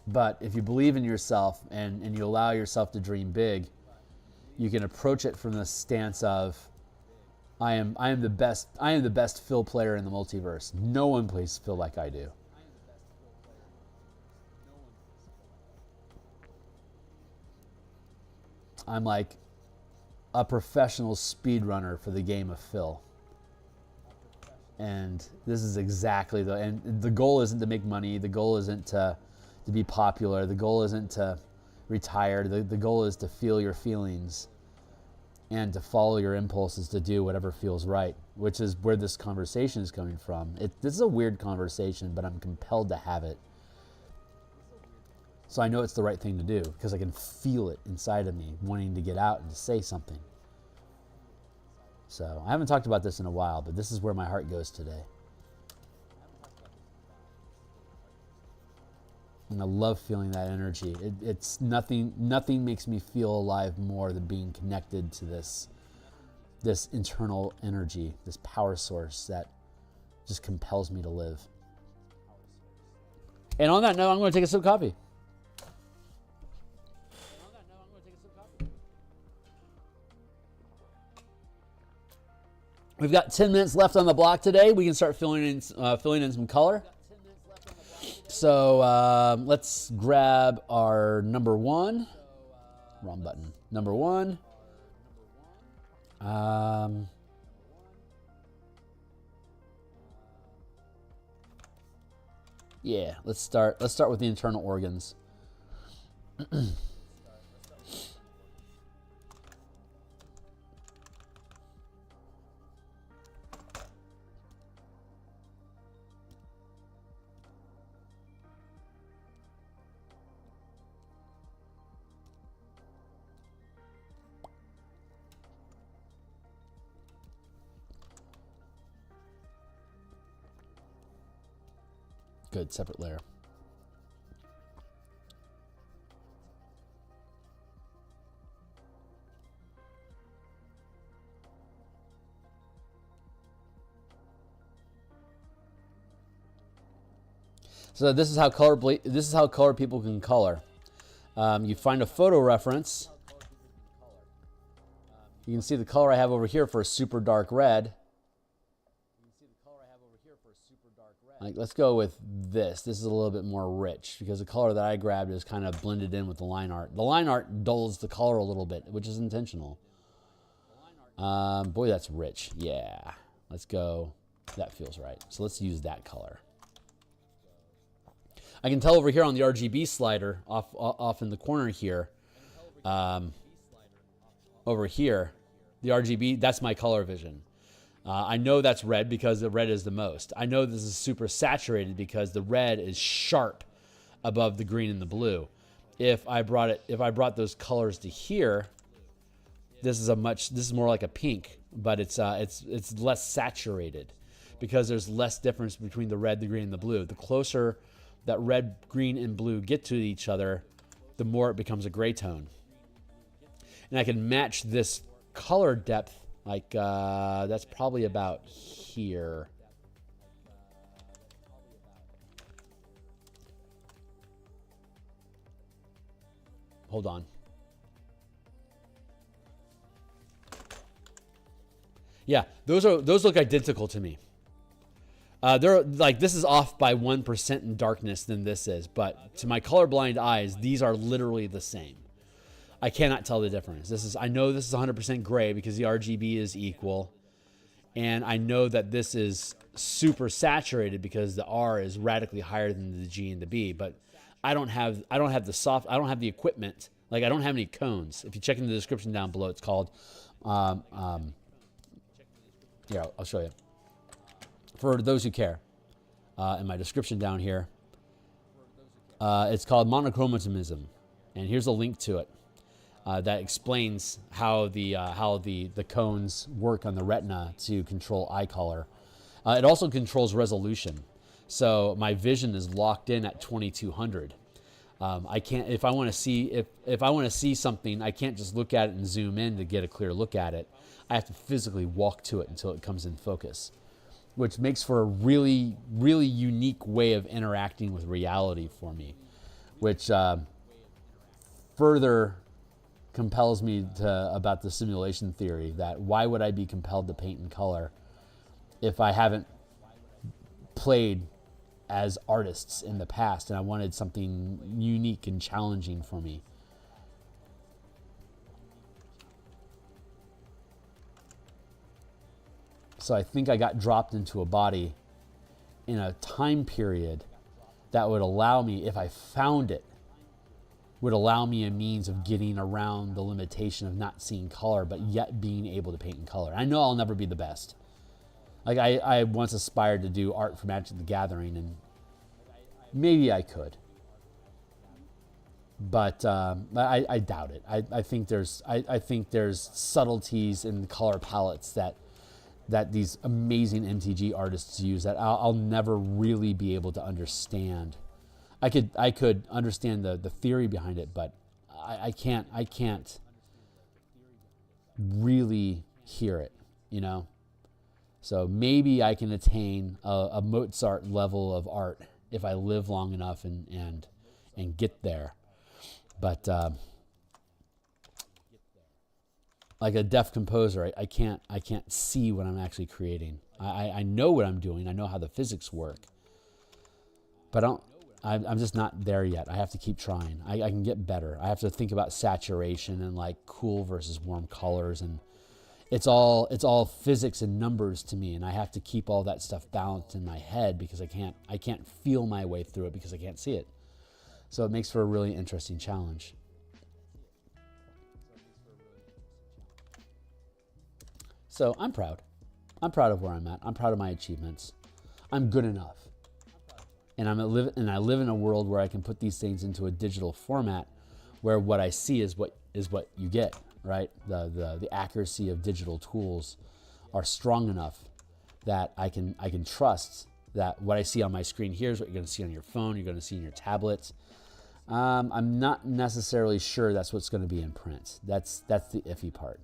But if you believe in yourself and you allow yourself to dream big, you can approach it from the stance of, I am the best Phil player in the multiverse. No one plays Phil like I do. I'm like a professional speedrunner for the game of Phil. And this is exactly and the goal isn't to make money. The goal isn't to be popular. The goal isn't to retire. The goal is to feel your feelings and to follow your impulses to do whatever feels right, which is where this conversation is coming from. This is a weird conversation, but I'm compelled to have it. So I know it's the right thing to do because I can feel it inside of me wanting to get out and to say something. So I haven't talked about this in a while, but this is where my heart goes today. And I love feeling that energy. It's nothing makes me feel alive more than being connected to this internal energy, this power source that just compels me to live. And on that note, I'm going to take a sip of coffee. We've got 10 minutes left on the block today. We can start filling in some color. So let's grab our number one. Wrong button. Number one. Yeah, let's start with the internal organs. Good, separate layer. So this is how color people can color. You find a photo reference. You can see the color I have over here for a super dark red. Like, let's go with this. This is a little bit more rich because the color that I grabbed is kind of blended in with the line art. The line art dulls the color a little bit, which is intentional. Boy, that's rich. Yeah. Let's go. That feels right. So let's use that color. I can tell over here on the RGB slider off in the corner here. Over here, the RGB, that's my color vision. I know that's red because the red is the most. I know this is super saturated because the red is sharp above the green and the blue. If I brought those colors to here, this is more like a pink, but it's less saturated because there's less difference between the red, the green, and the blue. The closer that red, green, and blue get to each other, the more it becomes a gray tone. And I can match this color depth. Like, that's probably about here. Hold on. Yeah, those look identical to me. They're like, this is off by 1% in darkness than this is, but to my colorblind eyes, these are literally the same. I cannot tell the difference. I know this is 100% gray because the RGB is equal, and I know that this is super saturated because the R is radically higher than the G and the B. But I don't have the equipment. Like, I don't have any cones. If you check in the description down below, it's called. Here, I'll show you. For those who care, in my description down here, it's called monochromatism, and here's a link to it. That explains how the cones work on the retina to control eye color. It also controls resolution. So my vision is locked in at 2200. I can't, if I want to see something, I can't just look at it and zoom in to get a clear look at it. I have to physically walk to it until it comes in focus, which makes for a really, really unique way of interacting with reality for me, which further compels me about the simulation theory that why would I be compelled to paint in color if I haven't played as artists in the past and I wanted something unique and challenging for me. So I think I got dropped into a body in a time period that would allow me, if I found it, would allow me a means of getting around the limitation of not seeing color, but yet being able to paint in color. I know I'll never be the best. Like, I once aspired to do art for Magic the Gathering, and maybe I could. But I doubt it. I think there's subtleties in the color palettes that these amazing MTG artists use that I'll never really be able to understand. I could understand the theory behind it, but I can't really hear it, you know? So maybe I can attain a Mozart level of art if I live long enough and get there. But like a deaf composer, I can't see what I'm actually creating. I know what I'm doing. I know how the physics work, but I'm just not there yet. I have to keep trying. I can get better. I have to think about saturation and like cool versus warm colors, and it's all physics and numbers to me, and I have to keep all that stuff balanced in my head because I can't feel my way through it because I can't see it. So it makes for a really interesting challenge. So I'm proud. I'm proud of where I'm at. I'm proud of my achievements. I'm good enough. And I live in a world where I can put these things into a digital format where what I see is what you get, right? The accuracy of digital tools are strong enough that I can trust that what I see on my screen here is what you're going to see on your phone, you're going to see in your tablet. I'm not necessarily sure that's what's going to be in print. That's the iffy part.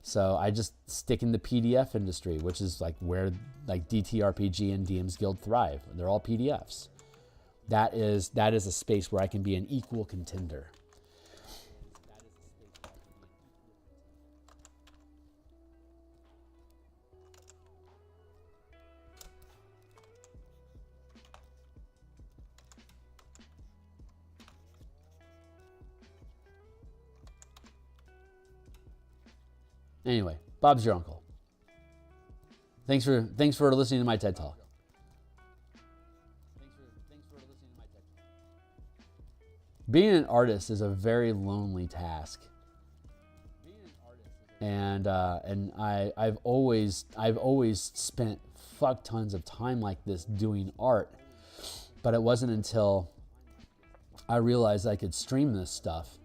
So I just stick in the PDF industry, which is like where like ttrpg and DMsGuild thrive. They're all PDFs. That is a space where I can be an equal contender. Anyway, Bob's your uncle. Thanks for listening to my TED Talk. Being an artist is a very lonely task. And I've always spent fuck tons of time like this doing art. But it wasn't until I realized I could stream this stuff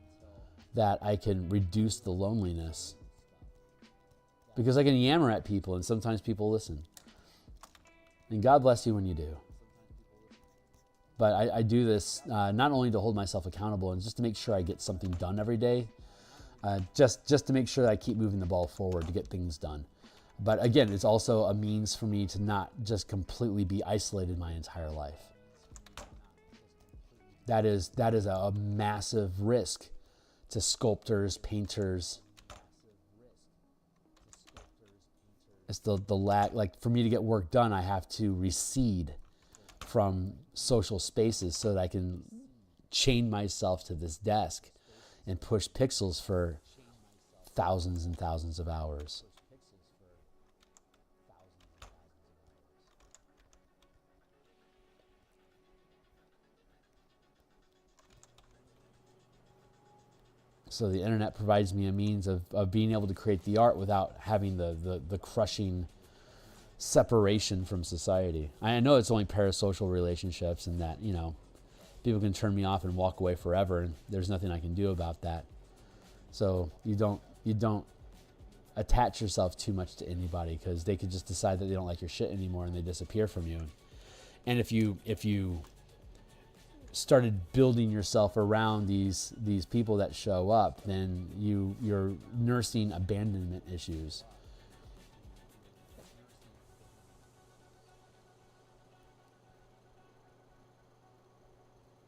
that I can reduce the loneliness. Because I can yammer at people, and sometimes people listen. And God bless you when you do. But I do this not only to hold myself accountable and just to make sure I get something done every day, just to make sure that I keep moving the ball forward to get things done. But again, it's also a means for me to not just completely be isolated my entire life. That is a massive risk to sculptors, painters. It's the lack, like for me to get work done, I have to recede from social spaces so that I can chain myself to this desk and push pixels for thousands and thousands of hours. So the internet provides me a means of being able to create the art without having the crushing separation from society. I know it's only parasocial relationships and that, you know, people can turn me off and walk away forever and there's nothing I can do about that. So you don't attach yourself too much to anybody because they could just decide that they don't like your shit anymore and they disappear from you. And if you started building yourself around these people that show up, then you're nursing abandonment issues.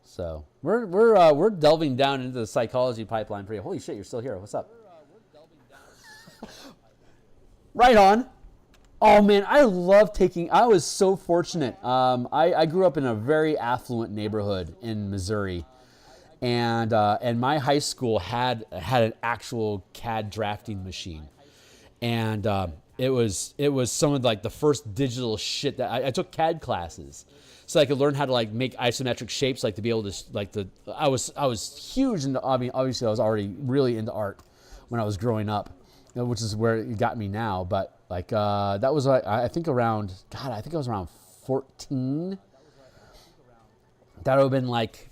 So we're delving down into the psychology pipeline for you. Holy shit, you're still here. What's up? Right on. Oh man, I love taking. I was so fortunate. I grew up in a very affluent neighborhood in Missouri, and my high school had an actual CAD drafting machine, and it was some of like the first digital shit that I took CAD classes, so I could learn how to like make isometric shapes, like to be able to like the. I was huge into. I mean, obviously I was already really into art when I was growing up, which is where it got me now, but. Like, that was, I think around, God, I think I was around 14. That would have been like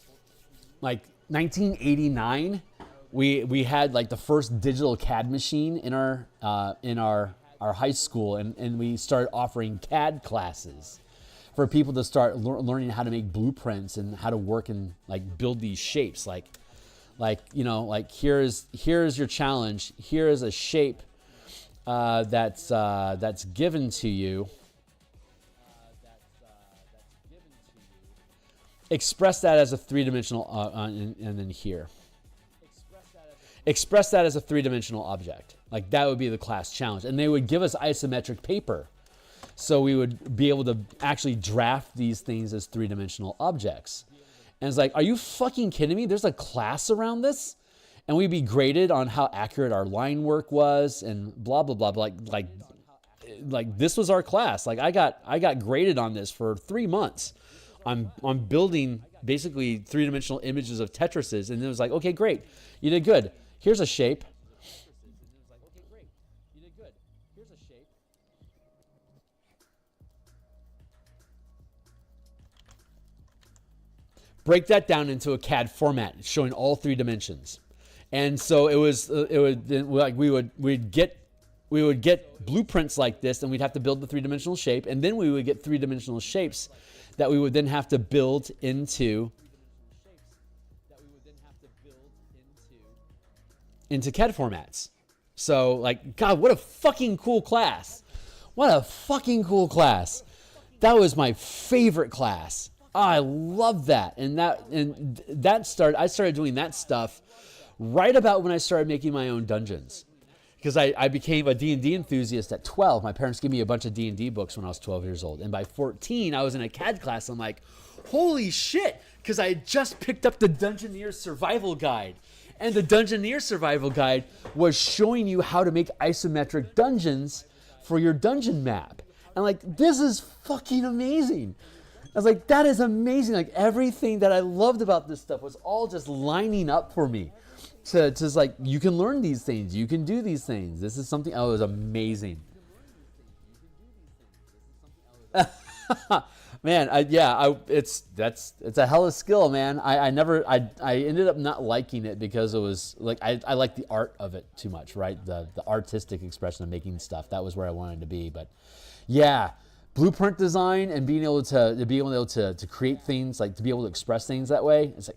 1989. We had like the first digital CAD machine in our high school, and we started offering CAD classes for people to start learning how to make blueprints and how to work and like build these shapes. Like, you know, like here's your challenge. Here is a shape that's given to you. Express that as a three-dimensional, and then here. Express that as a three-dimensional object. Like that would be the class challenge. And they would give us isometric paper. So we would be able to actually draft these things as three-dimensional objects. And it's like, are you fucking kidding me? There's a class around this? And we'd be graded on how accurate our line work was and blah, blah, blah. Like this was our class. Like I got graded on this for 3 months. I'm building basically three-dimensional images of Tetrises. And it was like, okay, great. You did good. Here's a shape. Break that down into a CAD format showing all 3 dimensions. And so we'd get blueprints like this, and we'd have to build the 3-dimensional shape, and then we would get 3-dimensional shapes that we would then have to build into CAD formats. So like, God, what a fucking cool class! What a fucking cool class! That was my favorite class. I love that, I started doing that stuff right about when I started making my own dungeons, because I became a D&D enthusiast at 12. My parents gave me a bunch of D&D books when I was 12 years old, and by 14 I was in a CAD class. I'm like, holy shit, because I had just picked up the Dungeoneer Survival Guide, and the Dungeoneer Survival Guide was showing you how to make isometric dungeons for your dungeon map. And like, this is fucking amazing. I was like, that is amazing. Like everything that I loved about this stuff was all just lining up for me. To just like, you can learn these things, you can do these things. This is something, oh, it was amazing. Man, it's a hell of a skill, man. I ended up not liking it because it was like, I like the art of it too much, right? The artistic expression of making stuff. That was where I wanted to be. But yeah, blueprint design and being able to create things, like to be able to express things that way. It's like,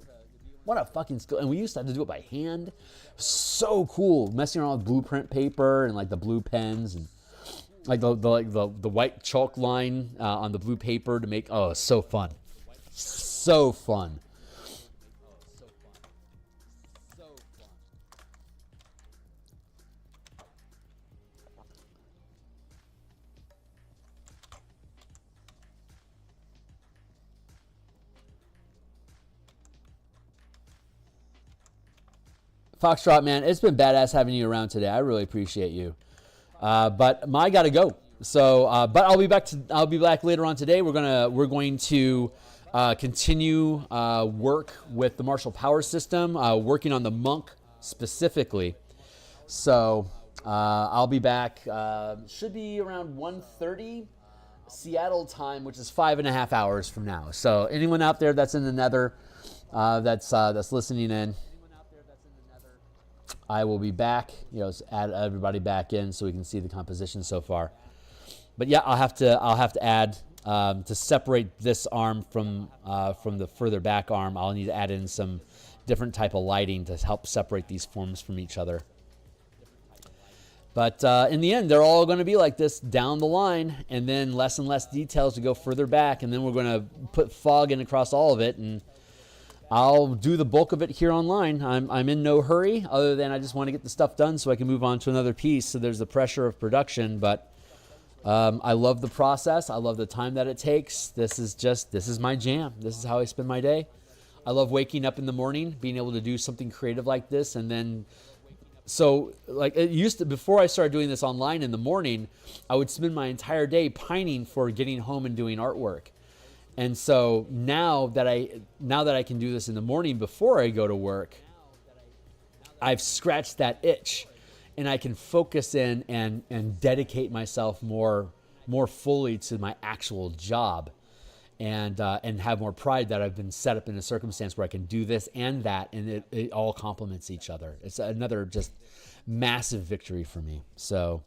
what a fucking skill. And we used to have to do it by hand. So cool. Messing around with blueprint paper and like the blue pens and like the white chalk line on the blue paper to make, oh, so fun. So fun. Foxtrot, man, it's been badass having you around today. I really appreciate you. But I gotta go. So, but I'll be back later on today. We're going to continue work with the martial power system, working on the monk specifically. So I'll be back. Should be around 1:30 Seattle time, which is 5.5 hours from now. So anyone out there that's in the Nether, that's listening in, I will be back. Add everybody back in so we can see the composition so far. But yeah, I'll have to add to separate this arm from the further back arm. I'll need to add in some different type of lighting to help separate these forms from each other. But in the end, they're all going to be like this down the line, and then less and less details to go further back, and then we're going to put fog in across all of it, and I'll do the bulk of it here online. I'm in no hurry, other than I just want to get the stuff done so I can move on to another piece. So there's the pressure of production, but I love the process. I love the time that it takes. This is my jam. This is how I spend my day. I love waking up in the morning, being able to do something creative like this, and then. So, like it used to, before I started doing this online in the morning, I would spend my entire day pining for getting home and doing artwork. And so now that I can do this in the morning before I go to work, I've scratched that itch, and I can focus in and dedicate myself more fully to my actual job, and have more pride that I've been set up in a circumstance where I can do this and that, and it all complements each other. It's another just massive victory for me. So,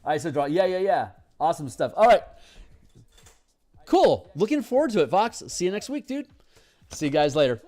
all right, so draw. Yeah. Awesome stuff. All right. Cool. Looking forward to it, Vox. See you next week, dude. See you guys later.